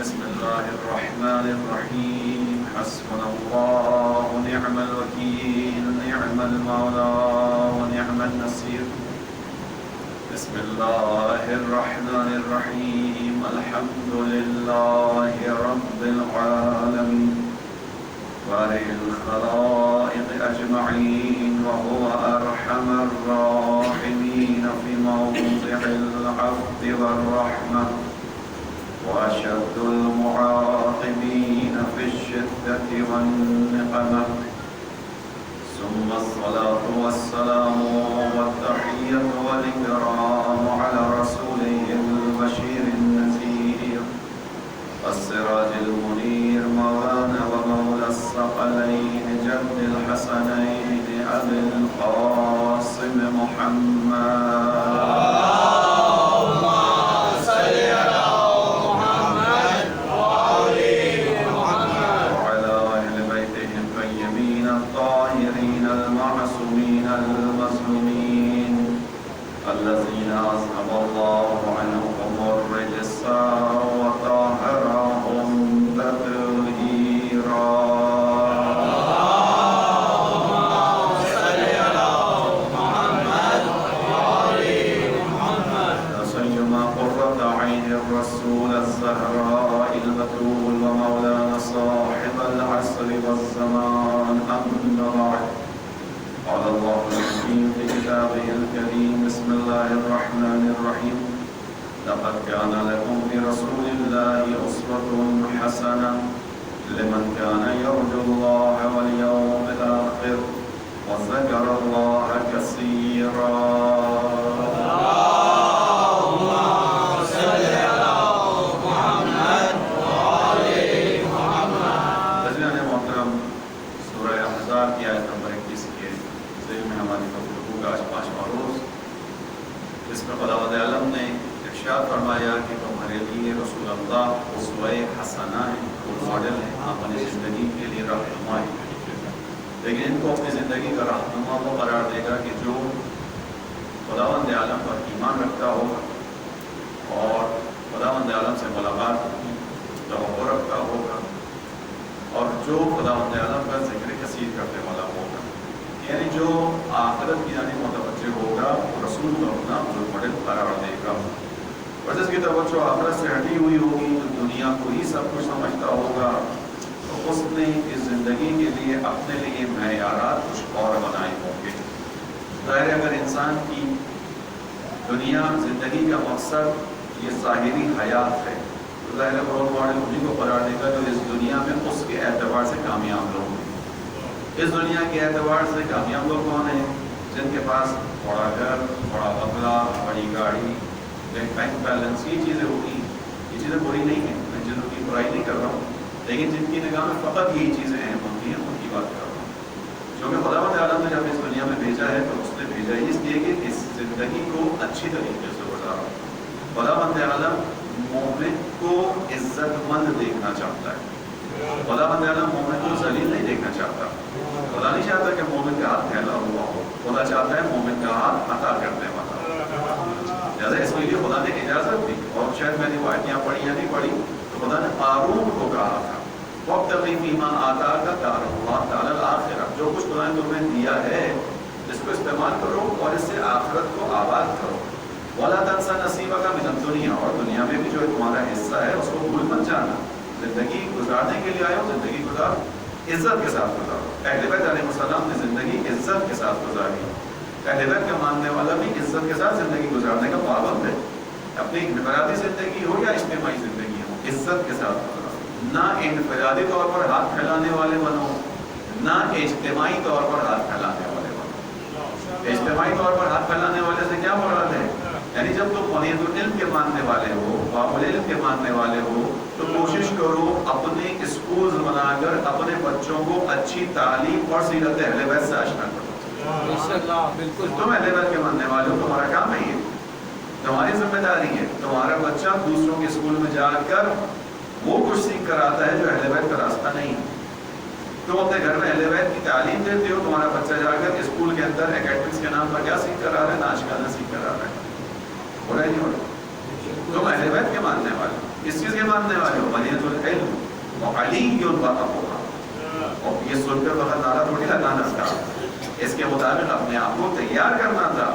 بسم الله الرحمن الرحيم حسبنا الله ونعم الوكيل نعم المولى ونعم النصير بسم الله الرحمن الرحيم الحمد لله رب العالمين بارئ الخلائق أجمعين وهو أرحم الراحمين في موضع العفو والرحمة وأشد المعاقبين في الشدة والنقمة ثم الصلاة والسلام والتحية والإكرام على رسوله البشير النذير السراج المنير مولانا ومولى الثقلين جد الحسنين أبي القاسم محمد الذين أذهب الله عنهم الرجس وطهرهم تطهيرا اللهم صل على محمد وآل محمد سيما قرة عين الرسول الزهراء البتول ومولانا صاحب العصر والزمان أما بعد قال الله الحكيم في كتابه الكريم بسم الله الرحمن الرحيم لقد كان لكم في رسول الله أسوة حسنة لمن كان يرجو الله واليوم الآخر وذكر الله كثيرا اللهم صل على محمد وآل محمد حضرات محترم سورہ احزاب کی آیت نمبر 21 کے ذیل میں ہماری گفتگو کا آج 5واں روز اس میں خداوند عالم نے ارشاد فرمایا کہ تمہارے لیے رسول اللہ اسوہ حسنہ ہے، رول ماڈل ہے، اپنی زندگی کے لیے رہنما ہے، لیکن ان کو اپنی زندگی کا رہنما وہ قرار دے گا کہ جو خداوند عالم پر ایمان رکھتا ہوگا اور خداوند عالم سے ملاقات کی توقع رکھتا ہوگا اور جو خداوند عالم کا ذکر کثیر کرنے والا ہوگا، یعنی جو آخرت کی جانب متوجہ ہوگا وہ رسول کو اپنا رول ماڈل قرار دے گا، اور جس کی توجہ آخرت سے ہٹی ہوئی ہوگی، جو دنیا کو ہی سب کچھ سمجھتا ہوگا، تو اس نے اس زندگی کے لیے اپنے لیے معیارات کچھ اور بنائے ہوں گے۔ ظاہر ہے اگر انسان کی دنیا زندگی کا مقصد یہ ظاہری حیات ہے تو ظاہر رول ماڈل انہیں کو قرار دے گا جو اس دنیا میں اس کے اعتبار سے کامیاب لوگ ہیں۔ اس دنیا کے اعتبار سے کامیاب لوگ کون ہیں؟ جن کے پاس بڑا گھر، بڑا بنگلہ، بڑی گاڑی، بینک بیلنس، یہ چیزیں ہوتی ہیں۔ یہ چیزیں بری نہیں ہیں، میں جنوں کی برائی نہیں کر رہا ہوں، لیکن جن کی نگاہ میں فقط یہی چیزیں اہم ہوتی ہیں ان کی بات کر رہا ہوں۔ کیونکہ خداوند عالم نے جب اس دنیا میں بھیجا ہے تو اس نے بھیجا اس لیے کہ اس زندگی کو اچھی طریقے سے گزارا۔ خداوند عالم مومن کو عزت مند دیکھنا چاہتا ہے، خداوند عالم مومن کو ذلیل نہیں دیکھنا چاہتا۔ خدا نہیں چاہتا کہ مومن کا ہاتھ پھیلا ہوا ہو، خدا چاہتا ہے مومن کا ہاتھ عطا کرنے والا۔ لہٰذا اس کے لیے خدا نے اجازت دی، اور شاید میں نے وہ آیتیں پڑھی یا نہیں پڑھی تو خدا نے قارون کو کہا تھا وَابْتَغِ فِيمَا آتَاكَ دَارَ اللَّهِ دَارَ الْآخِرَةِ، جو کچھ خدا نے تمہیں دیا ہے اس کو استعمال کرو اور اس سے آخرت کو آباد کرو۔ وَلَا تَنْسَ نَصِيبَكَ مِنَ الدُّنْيَا، اور دنیا میں بھی جو تمہارا حصہ ہے اس کو بھول مت جانا۔ زندگی گزارنے کے لیے آئے ہو، زندگی گزار، عزت کے ساتھ گزارو۔ اہل بیت علیہ السلام نے زندگی عزت کے ساتھ گزاری، اہل بیت کا ماننے والا بھی عزت کے ساتھ زندگی گزارنے کا پابند ہے۔ اپنی انفرادی زندگی ہو یا اجتماعی زندگی ہو، عزت کے ساتھ گزارو۔ نہ انفرادی طور پر ہاتھ پھیلانے والے بنو، نہ اجتماعی طور پر ہاتھ پھیلانے والے بنو۔ اجتماعی طور پر ہاتھ پھیلانے والے سے کیا مراد ہے؟ یعنی جب تم منیب العلم کے ماننے والے ہو، باب العلم کے ماننے والے ہو، تو کوشش کرو اپنے اسکولز بنا کر اپنے بچوں کو اچھی تعلیم اور سیرت اہل بیت سے آشنا کرو۔ بالکل تم اہل بیت کے ماننے والے ہو، تمہارا کام ہے، یہ تمہاری ذمہ داری ہے۔ تمہارا بچہ دوسروں کے اسکول میں جا کر وہ کچھ سیکھ کر آتا ہے جو اہل بیت کا راستہ نہیں۔ تم اپنے گھر میں اہل بیت کی تعلیم دیتے ہو، تمہارا بچہ جا کر اسکول کے اندر اکیڈمکس کے نام پر کیا سیکھ کر آ رہا ہے؟ ناچ گانا سیکھ کر آ رہا ہے، ہو رہا ہے نہیں ہو رہا؟ تم اہل بیت کے ماننے والے، کس چیز کے ماننے والے ہو؟ مدینۃ العلم وعلی وقفها. اور یہ سن کر وقت نعرہ تھوڑی لگانا تھا، اس کے مطابق اپنے آپ کو تیار کرنا تھا.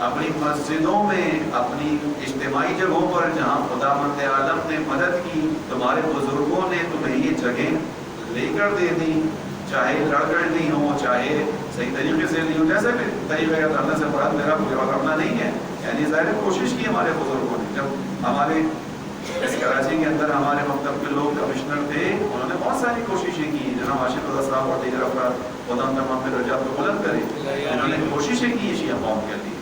اپنی مسجدوں میں، اپنی اجتماعی جگہوں پر جہاں خداوند عالم نے مدد کی، تمہارے بزرگوں نے تمہیں یہ جگہ لے کر دے دی، چاہے لڑ کر لی ہو، چاہے صحیح طریقے سے لی ہو، جیسے بھی طریقے کا کرنے سے مراد میرا کوئی کرنا نہیں ہے. یعنی ظاہر کوشش کی ہمارے بزرگوں نے. جب ہمارے اس کراچی کے اندر ہمارے مکتب کے لوگ کمشنر تھے، انہوں نے بہت ساری کوششیں کی. جناب عاشق رضا صاحب اور دیگر افراد خدا ان تمام درجات کو بلند کرے، انہوں نے کوششیں کی شیعہ قوم کے لیے،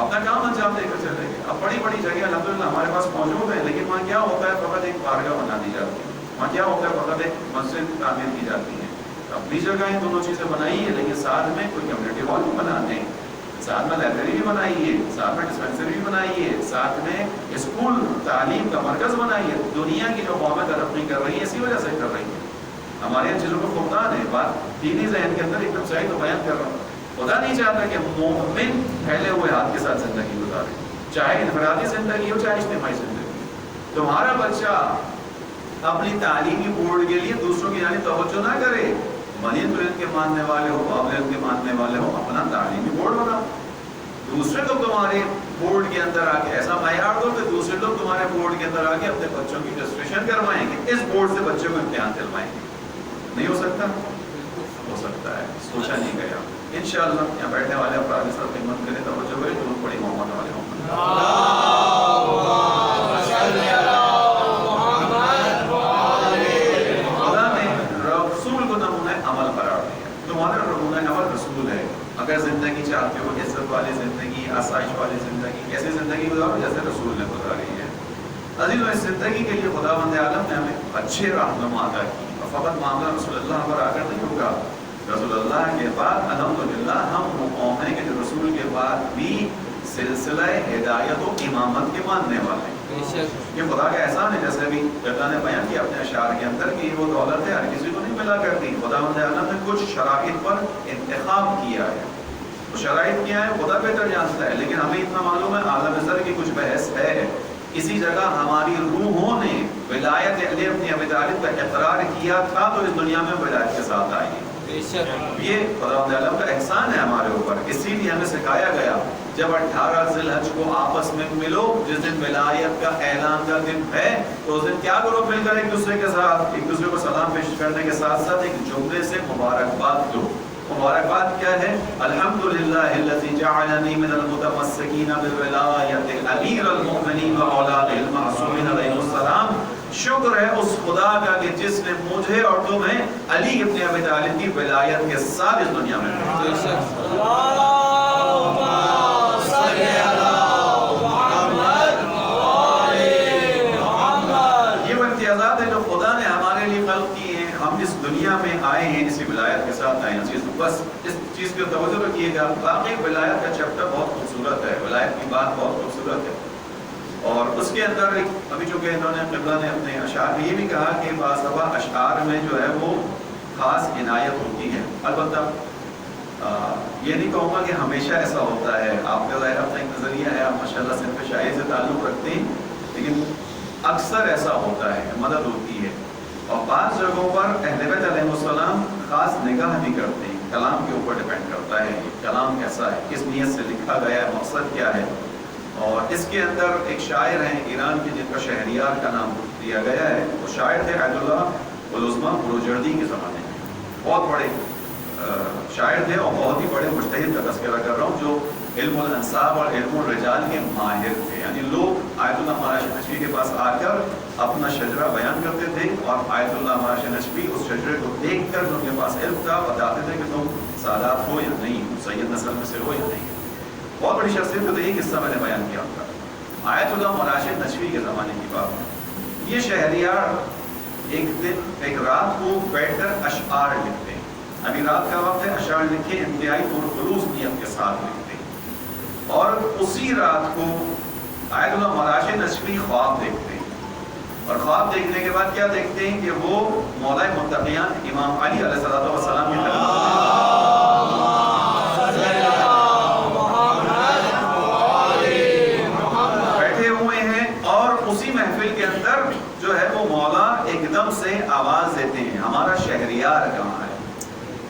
اپنا کام انجام دے کر چلے گئے. اب بڑی بڑی جگہ الحمدللہ ہمارے پاس موجود ہے، لیکن وہاں کیا ہوتا ہے؟ فقط ایک بارگاہ بنا دی جاتی ہے. وہاں کیا ہوتا ہے؟ فقط ایک مسجد تعمیر کی جاتی ہے. اپنی جگہیں دونوں چیزیں بنائی ہیں، لیکن ساتھ میں کوئی کمیونٹی ہال بھی بناتے ہیں، ساتھ میں لائبریری بھی بنائی ہے، ساتھ میں ڈسپینسری بھی بنائی ہے، ساتھ میں اسکول تعلیم کا مرکز بنائی ہے. دنیا کی جو قومیں ترقی کر رہی ہیں اسی وجہ سے کر رہی ہیں. ہمارے یہاں چیزوں کو فقدان ہے. بات دینی ذہن کے اندر ایک دم صحیح تو بیان کر رہا ہوں. خدا نہیں چاہتا کہ مومن پھیلے ہوئے ہاتھ کے ساتھ زندگی گزارے، چاہے انفرادی زندگی ہو چاہے اجتماعی زندگی. تمہارا بچہ اپنی تعلیمی بورڈ کے لیے دوسروں کی جانب توجہ نہ کرے. مدینۃ العلم کے ماننے والے ہو، باب العلم کے ماننے والے ہو، اپنا تعلیمی بورڈ بناؤ. دوسرے لوگ تمہارے بورڈ کے اندر آ کے ایسا معیار دو کہ دوسرے لوگ تمہارے بورڈ کے اندر آ کے اپنے بچوں کی رجسٹریشن کروائیں گے، اس بورڈ سے بچوں کو امتحان دلوائیں گے. نہیں ہو سکتا؟ ہو سکتا ہے، سوچا نہیں گیا. انشاءاللہ یہاں بیٹھنے والے افراد اس طرف خدمت کریں، توجہ کریں، ضرور بڑی محمد والے ہوں. خدا نے رسول کو نمونہ عمل قرار دیا. تمہارا نمونہ عمل رسول ہے. اگر زندگی چاہتے ہو عزت والی زندگی، آسائش والی زندگی، ایسی زندگی گزارو جیسے رسول نے گزاری ہے. عزیزو، اس زندگی کے لیے خداوند عالم نے ہمیں اچھے رہنما عطا کی. اور فقط معاملہ رسول اللہ پر آ کر نہیں ہوگا. رسول اللہ کے بعد الحمدللہ ہم وہ قوم ہیں کہ جو رسول کے بعد بھی سلسلہ ہدایت و امامت کے ماننے والے ہیں. یہ خدا کا احسان ہے. جیسے ابھی اللہ نے بیان کیا اپنے اشعار کے اندر کہ وہ دولت ہے ہر کسی کو نہیں ملا کرتی. خداوند عالم نے کچھ شرائط پر انتخاب کیا ہے. وہ شرائط کیا ہے خدا بہتر جانتا ہے، لیکن ہمیں اتنا معلوم ہے عالم زر کی کچھ بحث ہے. اسی جگہ ہماری روحوں نے ولایت علی ابن ابی طالب کا اقرار کیا تھا تو اس دنیا میں ولایت کے ساتھ آئی ہے. یہ خداوند عالم کا احسان ہے ہمارے اوپر. اسی لیے ہمیں سکھایا گیا جب 18 ذی الحج کو آپس میں ملو، جس دن ولایت کا اعلان کا دن ہے، تو اس دن کیا کرو؟ مل کر ایک دوسرے کے ساتھ ایک دوسرے کو سلام پیش کرنے کے ساتھ ساتھ ایک جملے سے مبارکباد دو. مبارکباد کیا ہے؟ الحمدللہ الذی جعلنی من المتمسکین بالولایت امیر المؤمنین و اولاد المعصومین علیہ السلام. شکر ہے اس خدا کا کہ جس نے مجھے اور تمہیں علی ابن ابی طالب کی ولایت کے ساتھ اس دنیا میں یہ وہ امتیازات ہیں جو خدا نے ہمارے لیے خلق کی ہیں. ہم اس دنیا میں آئے ہیں اسی ولایت کے ساتھ آئے ہیں. بس اس چیز کی توجہ رکھیے گا. باقی ولایت کا چیپٹر بہت خوبصورت ہے، ولایت کی بات بہت خوبصورت ہے. اور اس کے اندر ابھی چونکہ انہوں نے قبلہ نے اپنے اشعار میں یہ بھی کہا کہ بعض دفعہ اشعار میں جو ہے وہ خاص عنایت ہوتی ہے. البتہ یہ نہیں کہوں گا کہ ہمیشہ ایسا ہوتا ہے. آپ کا ظاہر اپنا ایک نظریہ ہے، آپ ماشاء اللہ صرف شاعری سے تعلق رکھتے ہیں، لیکن اکثر ایسا ہوتا ہے، مدد ہوتی ہے. اور بعض جگہوں پر اہل بیت علیہ السلام خاص نگاہ بھی کرتے ہیں. کلام کے اوپر ڈیپینڈ کرتا ہے کلام کیسا ہے، کس نیت سے لکھا گیا ہے، مقصد کیا ہے. اور اس کے اندر ایک شاعر ہیں ایران کے جن کا شہریار کا نام دیا گیا ہے. وہ شاعر تھے آیت اللہ العظمیٰ بروجردی کے زمانے میں. بہت بڑے شاعر تھے اور بہت ہی بڑے مجتہد کا تذکرہ کر رہا ہوں، جو علم الانصاب اور علم الرجال کے ماہر تھے. یعنی لوگ آیت اللہ مہراج نجفی کے پاس آ کر اپنا شجرہ بیان کرتے تھے اور آیت اللہ مہراج نجفی اس شجرے کو دیکھ کر ان کے پاس علم تھا بتاتے تھے کہ تم سادات ہو یا نہیں، سید نسل میں سے ہو یا نہیں. بہت بڑی شخصیت کو یہی قصہ میں نے بیان کیا تھا. آیت اللہ مہراج نجفی کے زمانے کی بات ہے. یہ شہریار ایک دن ایک رات کو بیٹھ کر اشعار لکھتے ہیں. ابھی رات کا وقت ہے، اشعار لکھے انتہائی پرخلوص نیت کے ساتھ لکھتے ہیں. اور اسی رات کو آیت اللہ مہراج نجفی خواب دیکھتے ہیں. اور خواب دیکھنے کے بعد کیا دیکھتے ہیں کہ وہ مولا متقیان امام علی علیہ السلام کی بیٹھے ہوئے ہیں اور اسی محفل کے اندر امام سے آواز دیتے ہیں ہمارا شہریار کہاں ہے؟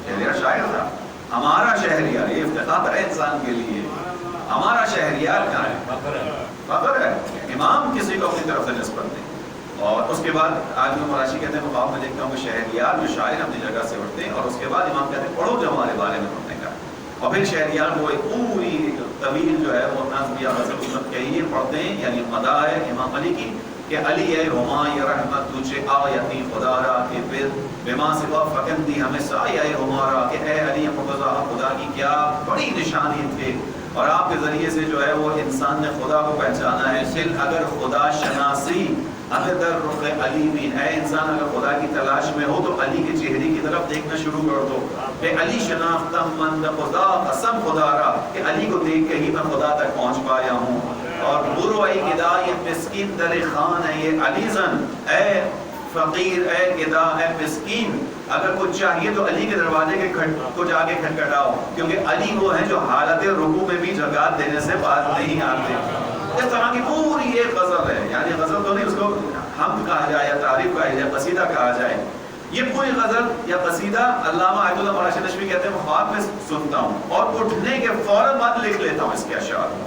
شہریار شاعر تھا، ہمارا شہریار، یہ افتخار ہے انسان کے لیے، ہمارا شہریار کہاں ہے؟ فخر ہے، امام کسی کو اپنی طرف سے نسبت دیں۔ اور اس کے بعد آج میں مراشی کہتے ہیں مقام میں دیکھتا ہوں کہ شہریار جو شاعر اپنی جگہ سے اٹھتے ہیں، اور اس کے بعد امام کہتے ہیں پڑھو جو ہمارے بارے میں پڑھنے کا، اور پھر شہریار وہ ایک پوری طویل جو ہے وہ نظم یا غزل اس وقت کہیے پڑھتے ہیں، یعنی مداح ہے امام علی کی کہ علی اے ہمایہ رحمت تجھے آیتی خدا را کہ پھر بما سوا فکندی ہمیں سایہ ہمارا، کہ اے علی مرتضیٰ خدا کی کیا بڑی نشانی تھے، اور آپ کے ذریعے سے جو ہے وہ انسان نے خدا کو پہچانا ہے۔ سل اگر خدا شناسی اگر در رخ علی بھی ہے، انسان اگر خدا کی تلاش میں ہو تو علی کے چہرے کی طرف دیکھنا شروع کر دو کہ علی شناختم مند خدا قسم خدا را، کہ علی کو دیکھ کے ہی میں خدا تک پہنچ پایا ہوں۔ اور برو ای گدا یہ مسکین در خان ہے یہ علی زن، اے فقیر اے گدا اے مسکین، اگر کچھ چاہیے تو علی کے دروازے کے کو جا کے کھٹکھٹاؤ، کیونکہ علی وہ ہیں جو حالت رکوع میں بھی زکات دینے سے باز نہیں آتے۔ اس طرح کی پوری ایک غزل ہے، یعنی غزل تو نہیں، اس کو حمد کہا جائے یا تعریف کہا جائے، قصیدہ کہا جائے۔ یہ پوری غزل یا قصیدہ علامہ آیت اللہ مراشد نشوی کہتے ہیں میں خواب میں سنتا ہوں اور اٹھنے کے فوراً بعد لکھ لیتا ہوں اس کے اشعار،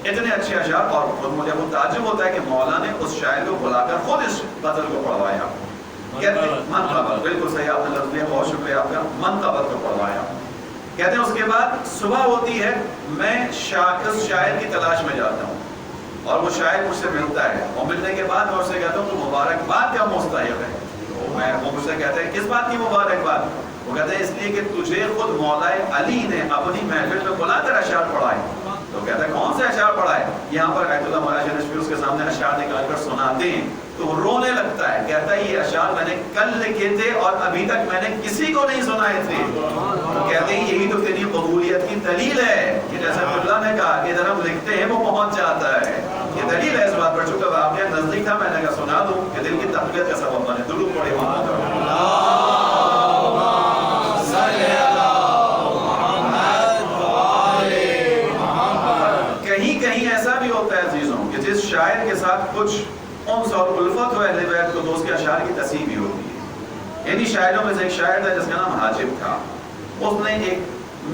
اتنے اچھے اشعار، اور خود مجھے وہ تعجب ہوتا ہے کہ مولا نے اس شاعر کو بلا کر خود اس غزل کو پڑھوایا، کہتے ہیں منقبت، بالکل صحیح آپ نے لفظ لیا، بہت شکریہ آپ کا، منقبت کو پڑھوایا۔ کہتے ہیں اس کے بعد صبح ہوتی ہے، میں اس شاعر کی تلاش میں جاتا ہوں اور وہ شاعر مجھ سے ملتا ہے، اور ملنے کے بعد میں اس سے کہتا ہوں تو مبارکباد کا مستحق ہے۔ وہ مجھ سے کہتے ہیں کس بات کی مبارکباد؟ وہ کہتے ہیں اس لیے کہ تجھے خود مولا علی نے اپنی محفل میں بلا کر اشعار پڑھائے۔ تو کہتا ہے کون سے اشعار پڑھائے؟ یہاں پر آیت اللہ مراشد نشوی اس کے سامنے اشعار نکال کر سناتے ہیں تو وہ رونے لگتا ہے، کہتا ہے یہ اشعار میں نے کل لکھے تھے اور ابھی تک میں نے کسی کو نہیں سنائے تھے۔ تو کہتے ہیں یہی تو تیری قبولیت کی دلیل ہے کہ جیسے اللہ نے کہا کہ ادھر ہم لکھتے ہیں وہ پہنچ جاتا ہے، یہ دلیل ہے اس بات پر۔ چونکہ واقعہ نزدیک تھا میں نے کہا سنا دوں کہ دل کی تقویت کا سبب بنے۔ درود پڑھے کہیں ایسا بھی ہوتا ہے عزیزوں کہ جس شاعر کے ساتھ کچھ انس اور الفت ہو اہل بیت کو تو اس کے اشعار کی تصحیح بھی ہوتی ہے۔ انہی شاعروں میں سے ایک شاعر تھا جس کا نام حاجب تھا، اس نے ایک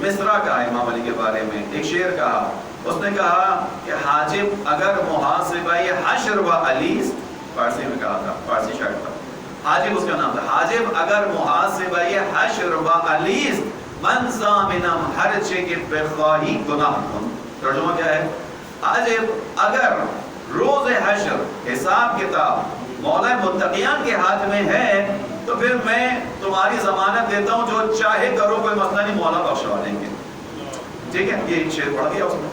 مصرع کہا امام علی کے بارے میں، ایک شعر کہا، اس نے کہا کہ حاجب اگر محاسبہ حشر و علیس، فارسی میں کہا تھا، فارسی شاعر تھا، حاجب اس کا نام تھا، حاجب اگر محاسبہ حشر و علیس من ضامنم ہر چے کے بخواہی گناہ کن۔ ترجمہ کیا ہے؟ حاجب اگر روز حشر حساب کتاب مولا متقیان کے ہاتھ میں ہے تو پھر میں تمہاری ضمانت دیتا ہوں جو چاہے کرو کوئی مسئلہ نہیں، مولا بخشوا دیں گے۔ ٹھیک ہے، یہ ایک شعر پڑھ دیا اس نے،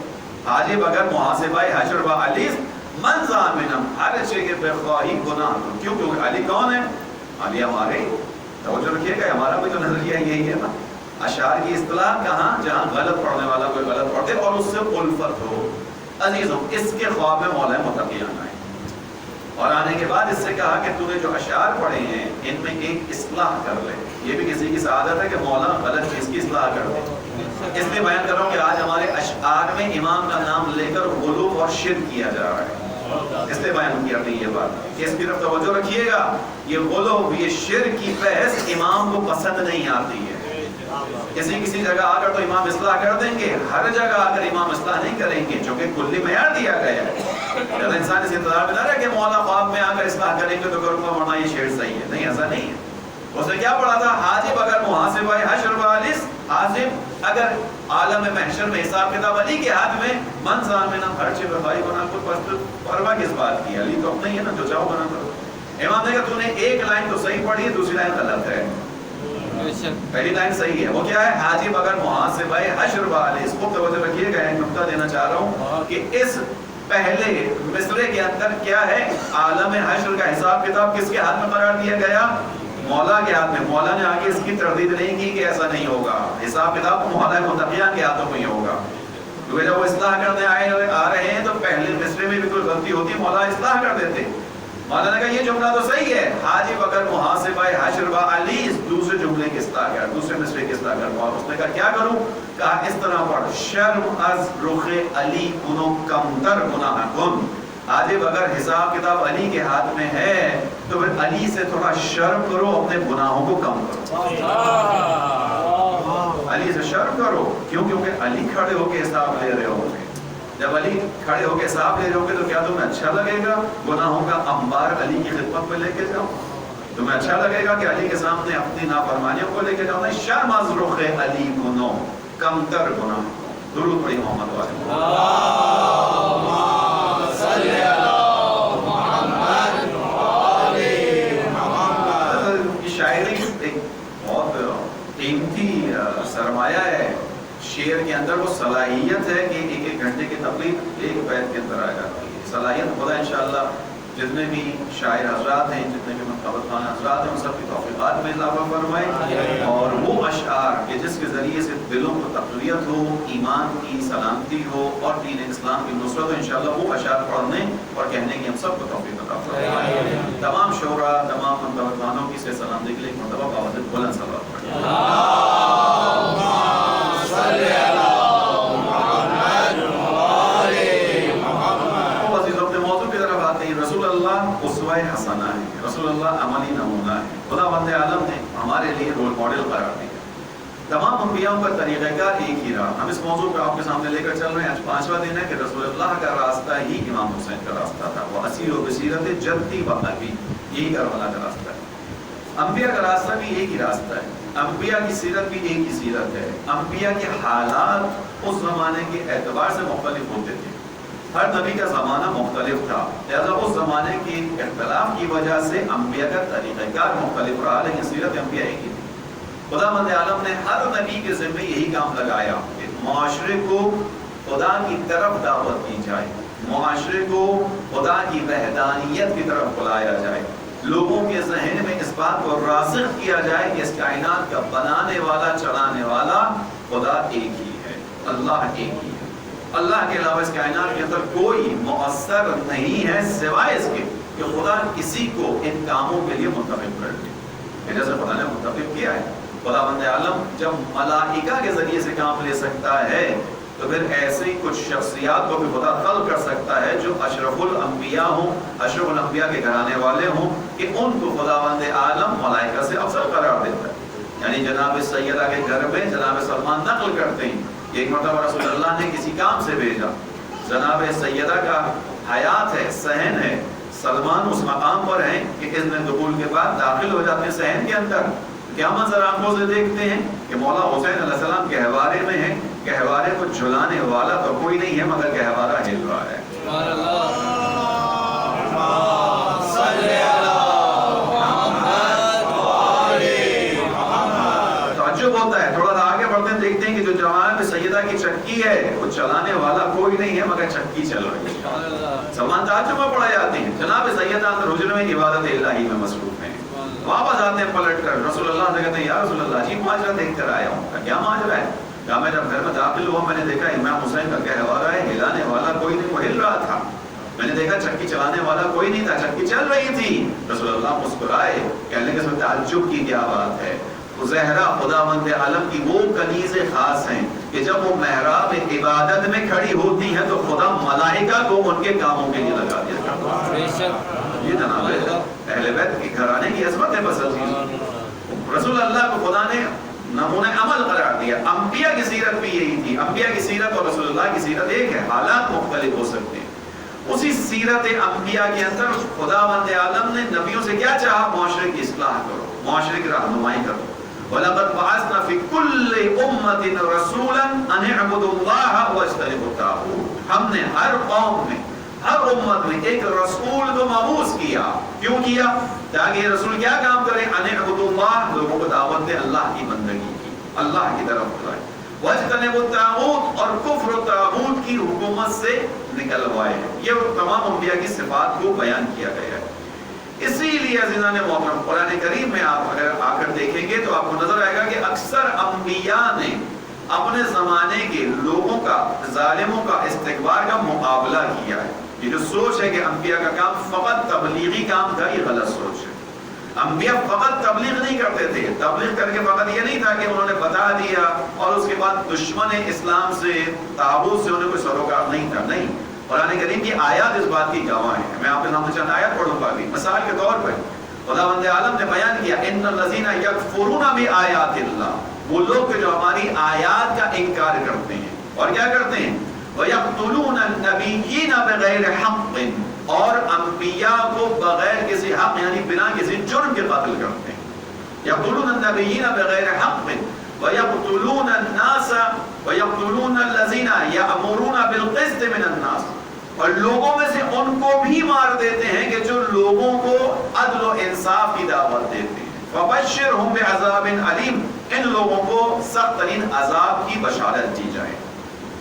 حاجب اگر محاسبہ حشر و علیس من ضامنم ہر چے کے بخواہی گناہ کن۔ کیوں؟ کیونکہ علی کون ہے؟ علی ہمارے، توجہ رکھیے گا، ہمارا بھی تو نظریہ یہی ہے نا، اشعار کی اصطلاح کہاں؟ جہاں غلط پڑھنے والا کوئی غلط پڑھتے اور اس سے الفت ہو۔ عزیزوں اس کے خواب میں مولا متقیان آئے اور آنے کے بعد اس سے کہا کہ تو نے جو اشعار پڑھے ہیں ان میں ایک اصلاح کر لے۔ یہ بھی کسی کی سعادت ہے کہ مولا غلط چیز کی اصلاح کر دے۔ اس لیے بیان کر رہا ہوں کہ آج ہمارے اشعار میں امام کا نام لے کر غلو اور شرک کیا جا رہا ہے، اس لیے بیان کیا گئی یہ بات کہ اس کی طرف توجہ رکھیے گا۔ یہ غلو، یہ شرک کی بحث امام کو پسند نہیں آتی ہے۔ کسی جگہ آ کر تو امام اصلاح کر دیں گے، ہر جگہ آ کر امام اصلاح نہیں کریں گے، چونکہ کلی معیار دیا گیا ہے۔ جب انسان اس انتظار میں نہ رہے کہ مولا خواب میں آ کر اصلاح کریں گے تو کروں گا ورنہ یہ شعر صحیح ہے، نہیں، ایسا نہیں ہے۔ اس نے کیا پڑھا تھا؟ حاجب اگر محاسبہ حشر و علیس، حاجب اگر عالم محشر میں حساب کتاب علی کے ہاتھ میں، من ضامنم ہر چے بخواہی گناہ کن، پرواہ کس بات کی؟ علی تو اپنا ہی ہے نا، جو چاہو گناہ کرو۔ امام نے کہا تو نے ایک لائن تو صحیح پڑھی ہے، دوسری لائن غلط ہے۔ پہلی لائن صحیح ہے، وہ کیا ہے؟ حاجب اگر محاسبہ حشر و علیس۔ خوب توجہ رکھیے گا، ایک نقطہ دینا چاہ رہا ہوں کہ اس پہلے مصرے کے اندر کیا ہے؟ عالم حشر کا حساب کتاب کس کے ہاتھ میں قرار دیا گیا؟ مولا کے ہاتھ میں۔ مولا نے آگے اس کی تردید نہیں کی کہ ایسا نہیں ہوگا، حساب کتاب مولا متقیان کے ہاتھوں میں ہی ہوگا، کیونکہ جب وہ اصلاح کرنے آ رہے ہیں تو پہلے مصرے میں بھی کوئی غلطی ہوتی مولا اصلاح کر دیتے۔ مولا نے کہا یہ جملہ تو صحیح ہے، حاجب اگر محاسبہ حشر و علیس، دوسرے جملے کی اصلاح کر، دوسرے مصرے کی اصلاح کر۔ اور اس نے کہا کیا کروں؟ کہا اس طرح پڑھ، شرم از رخ علی کنو کمتر گناہ کن، آج اگر حساب کتاب علی کے ہاتھ میں ہے تو پھر علی سے تھوڑا شرم کرو، اپنے گناہوں کو کم کرو، علی سے شرم کرو. کیوں؟ کیونکہ علی کھڑے ہو کے حساب لے رہے ہوں گے. جب علی کھڑے ہو کے حساب لے رہے ہوں گے تو کیا تمہیں اچھا لگے گا گناہوں کا انبار علی کی خدمت میں لے کے جاؤ؟ تمہیں اچھا لگے گا کہ علی کے سامنے اپنی نافرمانیوں کو لے کے جاؤ؟ نہیں. شرم از رخ علی کنو، کم تر گناہ. درود پڑھی محمد والے. اللہم صلی علی محمد وآلِ محمد. یہ شاعری ایک بہت قیمتی سرمایہ ہے. شعر کے اندر وہ صلاحیت ہے کہ ایک ایک گھنٹے کی تقریر ایک بیت کے اندر آ جاتی ہے. صلاحیت خدا انشاءاللہ جتنے بھی شاعر حضرات ہیں، جتنے بھی مقبول خان حضرات ہیں، ان سب کی توفیقات میں اضافہ فرمائے، اور وہ اشعار کہ جس کے ذریعے سے دلوں کو تقویت ہو، ایمان کی سلامتی ہو اور دین اسلام کی نصرت ہو، انشاءاللہ وہ اشعار پڑھنے اور کہنے کی ہم سب کو توفیق عطا فرمائے. تمام شعراء، تمام مقبول خانوں کی سے سلامتی کے لیے ایک مرتبہ باوجود بلند صلوات پڑھیں. صلی علی محمد وآلِ محمد. وہ عزیز اپنے موضوع کی طرف آتے ہیں. رسول اللہ اسوہ حسنہ ہے، رسول اللہ عملی نمونہ ہے. خدا بند عالم نے ہمارے لیے رول ماڈل قرار دیا. تمام انبیاءوں کا طریقہ کار ایک ہی رہا. ہم اس موضوع کو آپ کے سامنے لے کر چل رہے ہیں. آج 5واں دن ہے کہ رسول اللہ کا راستہ ہی امام حسین کا راستہ تھا. وہ اسیر و بصیرت جدی و ابی، یہی کربلا کا راستہ ہے. انبیاء کا راستہ بھی ایک ہی راستہ ہے. انبیاء کی سیرت بھی ایک ہی سیرت ہے. انبیاء کے حالات اس زمانے کے اعتبار سے مختلف ہوتے تھے. ہر نبی کا زمانہ مختلف تھا، لہذا اس زمانے کے اختلاف کی وجہ سے انبیاء کا طریقہ کار مختلف رہا، لیکن سیرت انبیاء ایک ہی تھی. خدا مند عالم نے ہر نبی کے ذمہ یہی کام لگایا کہ معاشرے کو خدا کی طرف دعوت کی جائے، معاشرے کو خدا کی وحدانیت کی طرف بلایا جائے، لوگوں کے ذہن میں اس بات کو راسخ کیا جائے کہ اس کائنات کا بنانے والا، چلانے والا خدا ایک ہی ہے، اللہ ایک ہی ہے. اللہ کے علاوہ اس کائنات کے اندر کوئی مؤثر نہیں ہے سوائے اس کے کہ خدا کسی کو ان کاموں کے لیے منتخب کر دے. جیسے خدا نے منتخب کیا ہے. خدا بند عالم جب ملائکہ کے ذریعے سے کام لے سکتا ہے تو پھر ایسی کچھ شخصیات کو بھی خدا طلب کر سکتا ہے جو اشرف الانبیاء ہوں، اشرف الانبیاء کے گھرانے والے ہوں، کہ ان کو خدا بند عالم ملائکہ سے افضل قرار دیتا ہے. یعنی جناب سیدہ کے گھر میں جناب سلمان نقل کرتے ہیں کہ ایک مرتبہ رسول اللہ نے کسی کام سے بھیجا، جناب سیدہ کا حیات ہے، صحن ہے، سلمان اس مقام پر ہیں کہ اذن دخول کے بعد داخل ہو جاتے ہیں صحن کے اندر. کیا منظر آنکھوں سے دیکھتے ہیں کہ مولا حسین علیہ السلام گہوارے میں ہیں. گہوارے کو جھلانے والا تو کوئی نہیں ہے مگر گہوارہ ہل رہا ہے. تعجب ہوتا ہے. تھوڑا سا آگے بڑھتے ہیں، دیکھتے ہیں کہ جو جوان میں سیدہ کی چکی ہے وہ چلانے والا کوئی نہیں ہے مگر چکی چل رہی ہے. سلمان تعجب میں پڑے جاتے ہیں. جناب سیدہ اندر حجرے میں عبادت الہی میں مصروف ہیں. واپس آتے ہیں پلٹ کر رسول اللہ سے کہتے ہیں یا رسول اللہ جی ماجرہ دیکھ کر آیا ہوں. کیا ماجرہ ہے؟ کہا میں جب گھر میں داخل ہوا میں نے دیکھا امام حسین کا گہوارہ ہے، ہلانے والا کوئی نہیں، وہ ہل رہا تھا. میں نے دیکھا چکی چلانے والا کوئی نہیں تھا، چکی چل رہی تھی. رسول اللہ مسکرائے، کہنے کے اس میں تعجب کی کیا بات ہے. زہرا خداوند عالم کی وہ کنیز خاص ہیں کہ جب وہ محراب عبادت میں کھڑی ہوتی ہیں تو خدا ملائکہ کو ان کے کاموں کے لیے لگا دیا کرتا ہے. یہ جناب اہل بیت کے گھرانے کی عظمت ہے. بس رسول اللہ کو خدا نے نمونہ عمل قرار دیا. انبیاء کی سیرت بھی یہی تھی. انبیاء کی سیرت اور رسول اللہ کی سیرت ایک ہے، حالات مختلف ہو سکتے ہیں. اسی سیرت انبیاء کے اندر خداوند عالم نے نبیوں سے کیا چاہا؟ معاشرے کی اصلاح کرو، معاشرے کی رہنمائی کرو. وَلَقَدْ بَعَثْنَا فِي كُلِّ أُمَّةٍ رَسُولًا أَنِ اعْبُدُوا اللَّهَ وَاجْتَنِبُوا الطَّاغُوتَ. ہم نے ہر قوم میں، ہر امت میں ایک رسول کو مبعوث کیا. کیوں کیا؟ تاکہ یہ رسول کیا کام کرے؟ أَنِ اعْبُدُوا اللَّهَ، لوگوں کو دعوت دے اللہ کی بندگی کی، اللہ کی طرف بلائے. وَاجْتَنِبُوا الطَّاغُوتَ، اور کفر و طاغوت کی حکومت سے نکلوائے. یہ تمام انبیاء کی صفات کو بیان کیا گیا ہے. اسی لیے عزیزان محترم قرآن کریم میں آپ اگر آ کر دیکھیں گے تو آپ کو نظر آئے گا کہ اکثر انبیاء نے اپنے زمانے کے لوگوں کا، ظالموں کا استکبار کا مقابلہ کیا ہے. یہ جو سوچ ہے کہ انبیاء کا کام فقط تبلیغی کام تھا، یہ غلط سوچ ہے. انبیاء فقط تبلیغ نہیں کرتے تھے. تبلیغ کر کے فقط یہ نہیں تھا کہ انہوں نے بتا دیا اور اس کے بعد دشمن اسلام سے، طاغوت سے انہیں کوئی سروکار نہیں تھا. نہیں، قرآن کریم کی آیات اس بات کی گواہ ہیں. میں آپ کے سامنے چند آیات پڑھوں گا ابھی. مثال کے طور پر خداوند عالم نے بیان کیا ان الذین یکفرون بآیات اللہ، وہ لوگ جو ہماری آیات کا انکار کرتے ہیں اور کیا کرتے ہیں، وَيَقْتُلُونَ النَّبِيِّينَ بِغَيْرِ حَقٍ، اور انبیاء کو بغیر کسی حق یعنی بنا کسی جرم کے قتل کرتے ہیں. يَقْتُلُونَ النَّبِيِّينَ بِغَيْرِ حَقٍ وَيَقْتُلُونَ النَّاسَ وَيَقْتُلُونَ الَّذِينَ يَأْمُرُونَ بِالْقِسْطِ مِنَ النَّاسِ، اور لوگوں میں سے ان کو بھی مار دیتے ہیں کہ جو لوگوں کو عدل و انصاف کی دعوت دیتے ہیں. فَبَشِّرْهُمْ بِعَذَابٍ عَلِيمٍ، ان لوگوں کو سخت ترین عذاب کی بشارت دی جائے.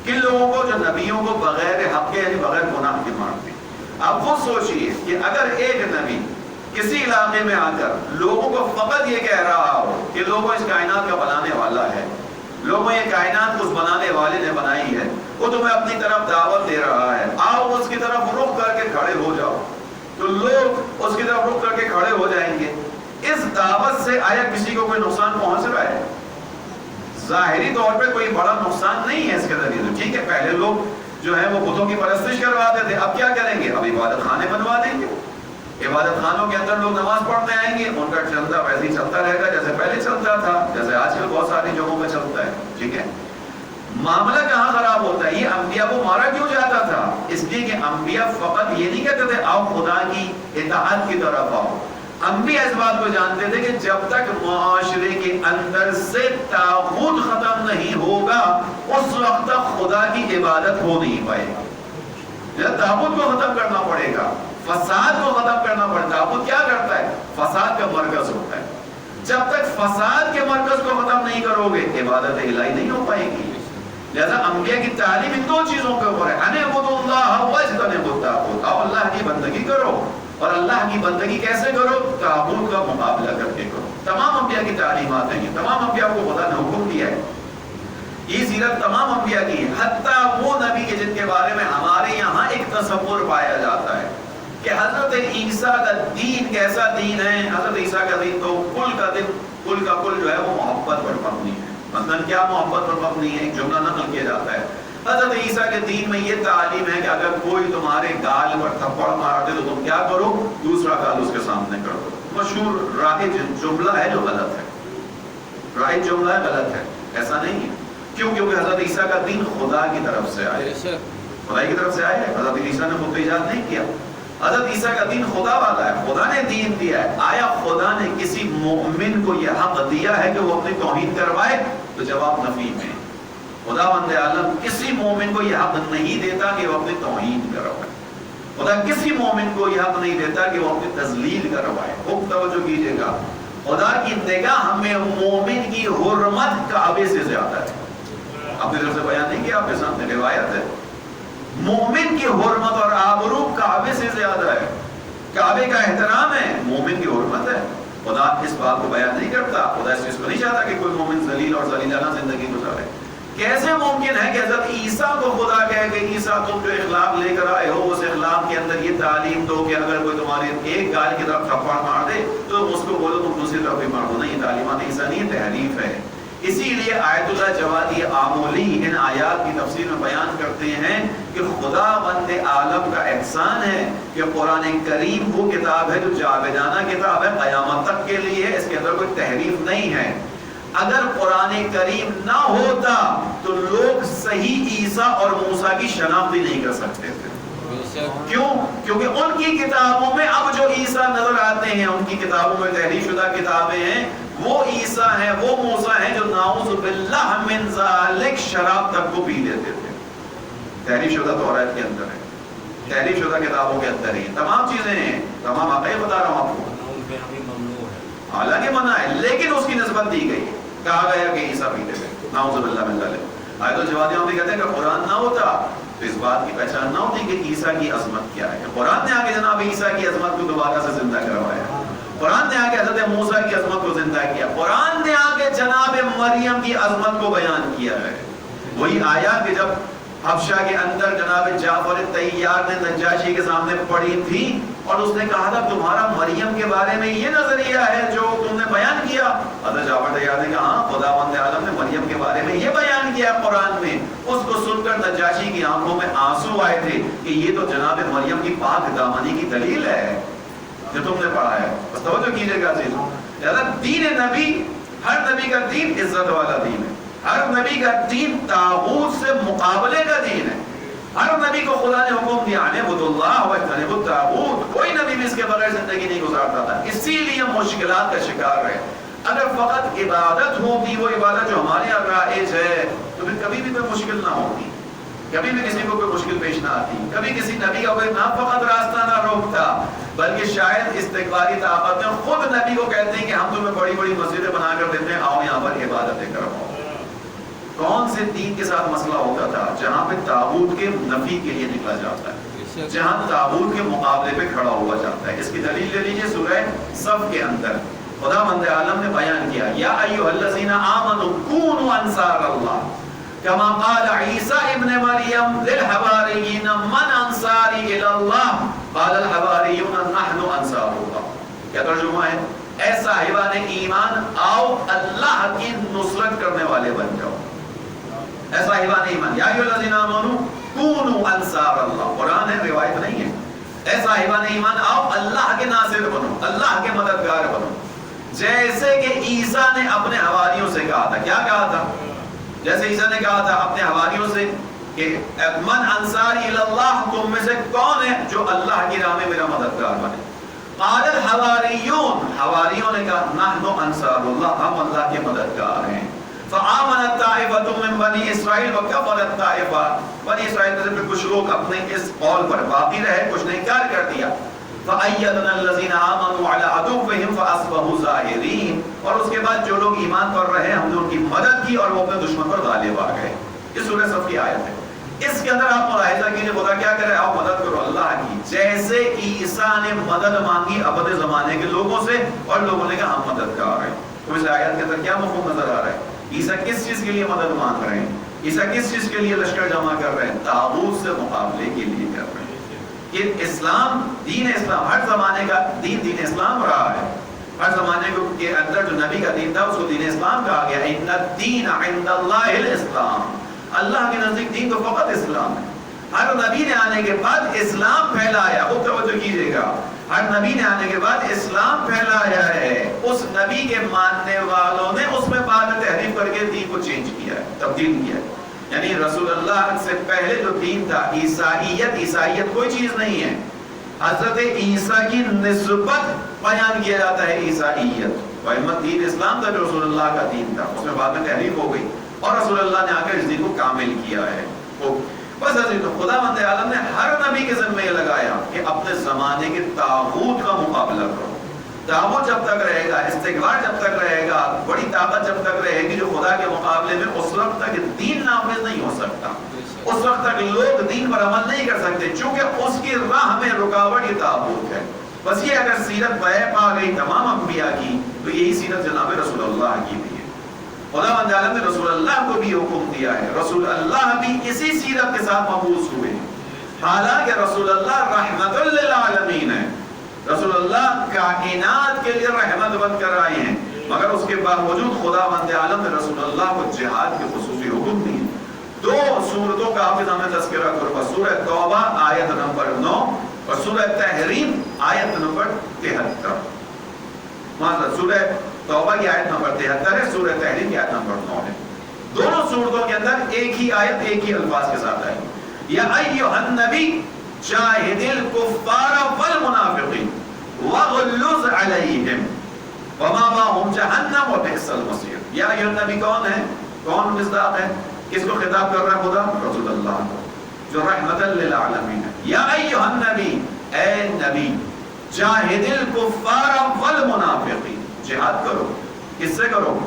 کن لوگوں کو؟ جو نبیوں کو بغیر حق کے یعنی بغیر گناہ کے مارتے ہیں. اب وہ سوچئے کہ اگر ایک نبی کسی علاقے میں آ کر لوگوں کو فقط یہ کہہ رہا ہو کہ لوگوں اس کائنات کا بنانے والا ہے، لوگوں یہ کائنات اس بنانے والے نے بنائی ہے، وہ تمہیں اپنی طرف دعوت دے رہا ہے، آؤ اس کی طرف رخ کر کے کھڑے ہو جاؤ، تو لوگ اس کی طرف رخ کر کے کھڑے ہو جائیں گے. اس دعوت سے آیا کسی کو کوئی نقصان پہنچ رہا ہے؟ ظاہری طور پہ کوئی بڑا نقصان نہیں ہے اس کے ذریعے. ٹھیک ہے، پہلے لوگ جو ہے وہ بتوں کی پرستش کرواتے تھے، اب کیا کریں گے؟ اب عبادت خانے بنوا دیں گے. عبادت خانوں کے اندر لوگ نماز پڑھنے آئیں گے، ان کا چلتا ویسے ہی چلتا رہے گا جیسے پہلے چلتا تھا، جیسے آج کل بہت ساری جگہوں میں چلتا ہے. ٹھیک ہے، معاملہ کہاں خراب ہوتا ہے؟ یہ انبیاء کو مارا کیوں جاتا تھا؟ اس لیے کہ انبیاء فقط یہ نہیں کہتے تھے آؤ خدا کی اطاعت کی طرف آؤ. انبیاء اس بات کو جانتے تھے کہ جب تک معاشرے کے اندر سے طاغوت ختم نہیں ہوگا اس وقت تک خدا کی عبادت ہو نہیں پائے گا. طاغوت کو ختم کرنا پڑے گا، فساد کو ختم کرنا پڑے گا. طاغوت کیا کرتا ہے؟ فساد کا مرکز ہوتا ہے. جب تک فساد کے مرکز کو ختم نہیں کرو گے عبادت الہی نہیں ہو پائے گی. لہذا انبیاء کی تعلیم ان دو چیزوں کے اوپر ہے، ان اعبدوا اللہ واجتنبوا الطاغوت، آؤ اللہ کی بندگی کرو. اور اللہ کی بندگی کیسے کرو؟ طاغوت کا مقابلہ کر کے کرو. تمام انبیاء کی تعلیمات ہیں، تمام انبیاء کو خدا نے حکم دیا ہے. یہ سیرت تمام انبیاء کی ہے، حتیٰ وہ نبی کے جن کے بارے میں ہمارے یہاں ایک تصور پایا جاتا ہے کہ حضرت عیسیٰ کا دین کیسا دین ہے. حضرت عیسیٰ کا دین تو کل کا کل جو ہے وہ محبت پر مبنی ہے. مثلا کیا محبت پر مبنی ہے؟ ایک جملہ نقل کیا جاتا ہے حضرت عیسیٰ کے دین میں یہ تعلیم ہے کہ اگر کوئی تمہارے گال پر تھپڑ مار دے تو تم کیا کرو؟ دوسرا گال اس کے سامنے کر دو. مشہور رائج جملہ ہے جو غلط ہے. رائج جملہ ہے، غلط ہے، ایسا نہیں ہے. کیوں؟ کیونکہ حضرت عیسیٰ کا دین خدا کی طرف سے آئے، خدا کی طرف سے آئے. حضرت عیسیٰ نے خود ایجاد نہیں کیا. حضرت عیسیٰ کا دین خدا والا ہے، خدا نے دین دیا ہے. آیا خدا نے کسی مومن کو یہ حق دیا ہے کہ وہ اپنی توہین کروائے؟ تو جواب نفی میں. خداوند عالم کسی مومن کو یہ حق نہیں دیتا کہ وہ اپنی توہین کروائے. خدا کسی مومن کو یہ حق نہیں دیتا کہ وہ اپنی تذلیل کروائے. خوب توجہ کیجیے گا، خدا کی نگاہ میں مومن کی حرمت کعبے سے زیادہ ہے. اپنی طرف سے بیان نہیں کیا، آپ کے سامنے روایت ہے. مومن کی حرمت اور آبرو کعبے سے زیادہ ہے. کعبے کا احترام ہے، مومن کی حرمت ہے. خدا اس بات کو بیان نہیں کرتا. خدا اس چیز کو نہیں چاہتا کہ کوئی مومن ذلیل اور ذلیلانہ زندگی گزارے. کیسے ممکن ہے کہ حضرت عیسیٰ کو خدا کہے کہ عیسیٰ تم جو اخلاق لے کر آئے ہو اس اخلاق کے اندر یہ تعلیم دو کہ اگر کوئی تمہاری ایک گال کی طرف تھپڑ مار دے تو تم اس کو بولو تم دوسری طرف بھی مار دو. نہیں، تعلیمات عیسیٰ نہیں، تحریف ہے. اسی لیے آیت اللہ جوادی آمولی ان آیات کی تفسیر میں بیان کرتے ہیں کہ خدا بند عالم کا احسان ہے کہ قرآن کریم وہ کتاب ہے جو جاویدانہ کتاب ہے، قیامت تک کے لیے ہے. اس کے اندر کوئی تحریف نہیں ہے. اگر قرآن کریم نہ ہوتا تو لوگ صحیح عیسیٰ اور موسیٰ کی شناخت بھی نہیں کر سکتے تھے. کیوں؟ کیونکہ ان کی کتابوں میں اب جو عیسیٰ نظر آتے ہیں، ان کی کتابوں میں تحریف شدہ کتابیں ہیں، وہ عیسیٰ ہیں، وہ موسیٰ ہیں جو نعوذ باللہ من ذالک شراب تک کو پی لیتے تھے. تحریف شدہ توراۃ کے اندر ہے، تحریف شدہ کتابوں کے اندر ہی تمام چیزیں ہیں. تمام عقائد بتا رہا ہوں آپ کو، حالانکہ منع ہے لیکن اس کی نسبت دی گئی. کہا گیا کہ عیسیٰ پیتے تھے، نعوذ باللہ من ذالک. آیت الجوادی ہم بھی کہتے ہیں کہ قرآن نہ ہوتا تو اس بات کی پہچان نہ ہوتی کہ عیسیٰ کی عظمت کیا ہے. قرآن نے آگے جناب عیسیٰ کی عظمت کو دوبارہ سے زندہ کروایا. قرآن نے آگے حضرت موسیٰ کی عظمت کو زندہ کیا. قرآن نے آگے جناب مریم کی عظمت کو بیان کیا ہے. وہی آیا کہ جب حبشہ کے اندر جناب جعفر طیار نے نجاشی کے سامنے پڑھی تھی اور اس نے کہا تھا تمہارا مریم کے بارے میں یہ نظریہ ہے جو تم نے بیان کیا. حضرت جعفر طیار نے کہا ہاں، خداوند عالم نے مریم کے بارے میں یہ بیان کیا کیا قرآن میں. اس کو سن کر نجاشی کی آنکھوں میں آنسو آئے تھے کہ یہ تو جناب مریم کی پاک دامنی کی دلیل ہے جو تم نے پڑھا ہے. بس توجہ کیجئے گا عزیزو. دین نبی، ہر نبی کا دین عزت والا دین ہے. ہر نبی کا دین طاغوت سے مقابلے کا دین ہے. ہر نبی کو خدا نے حکم دیا اعبد اللہ واجتنبوا الطاغوت. کوئی نبی بھی اس کے بغیر زندگی نہیں گزارتا تھا. اسی لیے مشکلات کا شکار رہے. اگر فقط عبادت ہوگی وہ عبادت جو ہمارے یہاں رائج ہے تو پھر کبھی بھی کوئی مشکل نہ ہوتی، کبھی بھی کسی کو کوئی مشکل پیش نہ آتی، کبھی کسی نبی کا کوئی نہ فقط راستہ نہ روکتا، بلکہ شاید استقبالی طاقت میں خود نبی کو کہتے ہیں کہ ہم تمہیں بڑی بڑی مسجدیں بنا کر دیتے ہیں، آؤ یہاں پر عبادتیں کرو. کون سے دین کے ساتھ مسئلہ ہوتا تھا؟ جہاں پہ طاغوت کے نفی کے لیے نکلا جاتا ہے، جہاں طاغوت کے مقابلے پہ کھڑا ہوا جاتا ہے. اس کی دلیل لے لیجیے سورہ صف کے اندر خدا مند عالم نے بیان کیا یا ایھا الذین آمنوا کونوا انصار اللہ کما قال عیسی ابن مریم للحواریین من انصاری الی اللہ قال الحواریون نحن انصار اللہ. کیا ترجمہ ہے؟ اے صاحبان ایمان آؤ اللہ کی نصرت کرنے والے بن جاؤ. اے صاحبان ایمان یا ایھا الذین آمنوا کونوا انصار اللہ. قرآن ہے، روایت نہیں ہے. اے صاحبان ایمان آؤ اللہ کے ناصر بنو، اللہ کے مددگار بنو. جیسے کہ عیسیٰ نے اپنے حواریوں سے کہا تھا. کیا کہا تھا؟ جیسے عیسیٰ نے کہا تھا اپنے حواریوں سے کہ من انصاری اللہ، تم میں سے کون ہے جو اللہ کی راہ میں میرا مددگار بنے؟ قال الحواریون، حواریوں نے کہا نحن انصار اللہ، ہم اللہ کے مددگار ہیں. فآمنت طائفۃ من بنی اسرائیل وکفرت طائفہ، بنی اسرائیل میں سے کچھ لوگ اپنے اس قول پر باقی رہے، کچھ نے انکار کر دیا. فَأَيَّدْنَا الَّذِينَ آمَنُوا عَلَىٰ عَدُوِّهِمْ فَأَصْبَحُوا ظَاهِرِينَ. اور اس کے بعد جو لوگ ایمان پر رہے ہم نے ان کی مدد کی اور وہ اپنے دشمن پر غالب آ گئے. یہ سورہ صف کی آیت ہے. اس کے اندر آپ ملاحظہ کیجئے خدا کیا کرے؟ آؤ مدد کرو اللہ کی. جیسے عیسیٰ نے مدد مانگی ابد زمانے کے لوگوں سے اور لوگوں نے کہا ہم مددگار ہیں. تو اس آیت کے اندر کیا مفہوم نظر آ رہا ہے؟ عیسیٰ کس چیز کے لیے مدد مانگ رہے ہیں؟ عیسیٰ کس چیز کے لیے لشکر جمع کر رہے ہیں؟ طاغوت سے مقابلے کے لیے کر رہے ہیں. یہ اسلام، دین اسلام ہر زمانے کا دین دین اسلام رہا ہے. ہر زمانے کے اندر جو نبی کا دین تھا اس کو دین اسلام کہا گیا. ان الدین عند اللہ الاسلام، اللہ کے نزدیک دین تو فقط اسلام ہے. ہر نبی نے آنے کے بعد اسلام پھیلایا. خوب توجہ کیجیے گا، ہر نبی نے آنے کے بعد اسلام پھیلایا ہے. اس نبی کے ماننے والوں نے اس میں بعد تحریف کر کے دین کو چینج کیا ہے، تبدیل کیا ہے. یعنی رسول اللہ سے پہلے جو دین تھا عیسائیت کوئی چیز نہیں ہے. حضرت عیسیٰ کی نسبت بیان کیا جاتا ہے عیسائیت. وَإِمَّا دین اسلام تھا جو رسول اللہ کا دین تھا، اس میں بعد میں تحریف ہو گئی اور رسول اللہ نے آ کر اس دین کو کامل کیا ہے. بس خدا مند عالم نے ہر نبی کے ذمہ یہ لگایا کہ اپنے زمانے کے طاغوت کا مقابلہ کرو. طاغوت جب تک رہے گا، استکبار جب تک رہے گا، بڑی طاقت جب تک رہے گی جو خدا کے مقابلے میں، اس وقت تک دین نافذ نہیں ہو سکتا. اس وقت تک لوگ دین پر عمل نہیں کر سکتے چونکہ اس کی راہ میں رکاوٹ یہ طاغوت ہے. بس یہ اگر سیرت بیک آ گئی تمام انبیاء کی تو یہی سیرت جناب رسول اللہ کی بھی ہے. خدا مند عالم نے رسول اللہ کو بھی حکم دیا ہے. رسول اللہ بھی اسی سیرت کے ساتھ مبعوث ہوئے ہیں. حالانکہ رسول اللہ رحمت للعالمین ہے، رسول اللہ کائنات کے لیے رحمت بن کر آئے ہیں، مگر اس کے باوجود خدا مند عالم نے رسول اللہ کو جہاد کے خصوصی حکم دیے. دو سورتوں کا حافظ ہمیں تذکرہ کرو، سورہ توبہ آیت نمبر 9 اور سورہ تحریم آیت نمبر 73. سورہ توبہ کی آیت نمبر 73 ہے، سورہ تحریم کی آیت نمبر 9 ہے. دونوں صورتوں کے اندر ایک ہی آیت ایک ہی الفاظ کے ساتھ آئی. یا ایھا النبی جاہد الکفار والمنافقین واغلظ علیہم ومأواہم جہنم وبئس المصیر. یا ایھا النبی کون ہے؟ کون مصداق ہے؟ کس کو خطاب کر رہا ہے خدا؟ رسول اللہ کو جو رحمت للعالمین ہے. یا ایھا النبی، اے نبی، جاہد الکفار والمنافقین، جہاد کرو. کس سے کرو؟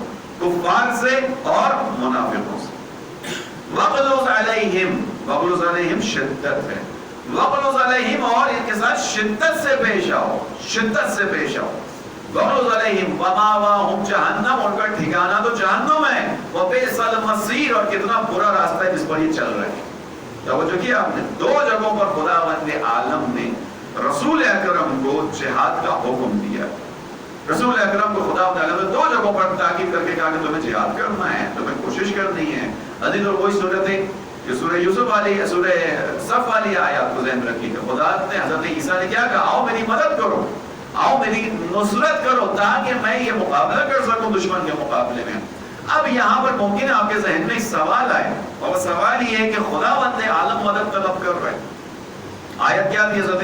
کفار سے اور منافقوں سے. وغلظ علیہم، وغلظ علیہم شدت ہے، وغلظ علیہم اور ان کے ساتھ شدت سے پیش آؤ، شدت سے پیش آؤ. وغلظ علیہم ومأواہم جہنم، ان کا ٹھکانہ تو جہنم ہے. وبئس المصیر، اور کتنا برا راستہ ہے جس پر یہ چل رہے ہیں. توجہ کیا آپ نے؟ دو جگہوں پر خداوند عالم نے رسول اکرم کو جہاد کا حکم دیا. رسول اکرم کو خدا تعالیٰ نے دو جگہوں پر تاکید کر کے کہا کہ تمہیں جہاد کرنا ہے، تمہیں کوشش کرنی ہے. عزیز اور وہی صورت ہے کہ سورہ یوسف والی سورہ صف والی آیات کو ذہن رکھیے کہ خدا نے حضرت عیسیٰ نے کیا کہا، آؤ میری مدد کرو، آؤ میری نصرت کرو تاکہ میں یہ مقابلہ کر سکوں دشمن کے مقابلے میں۔ اب یہاں پر ممکن ہے آپ کے ذہن میں ایک سوال آئے، اور وہ سوال یہ ہے کہ خدا بند عالم مدد طلب کر رہے ہیں۔ آیت کیا تھی حضرت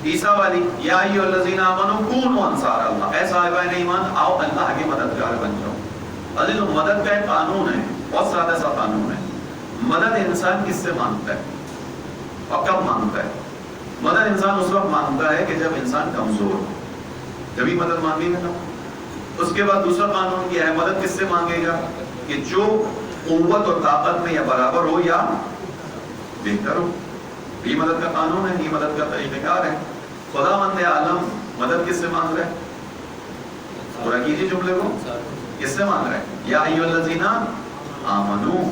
عیسیٰ والی، یا ایھا الذین آمنوا کونوا انصار اللہ، اے صاحبان ایمان آؤ اللہ کے مددگار بن جاؤ۔ عزیز مدد کا ایک قانون ہے، بہت سادہ سا قانون ہے۔ مدد انسان کس سے مانگتا ہے اور کب مانگتا ہے؟ مدد انسان اس وقت مانگتا ہے کہ جب انسان کمزور ہو، جبھی مدد مانگے گا نا۔ اس کے بعد دوسرا قانون کیا ہے، مدد کس سے مانگے گا کہ جو قوت اور طاقت میں یا برابر ہو یا بہتر ہو۔ یہ مدد کا قانون ہے، یہ مدد کا طریقہ کار ہے۔ خدا بند عالم مدد کس سے مانگ رہے ہیں؟ پورا کیجیے جملے کو، کس سے مانگ رہے ہیں؟ یا ایھا الذین آمنوا،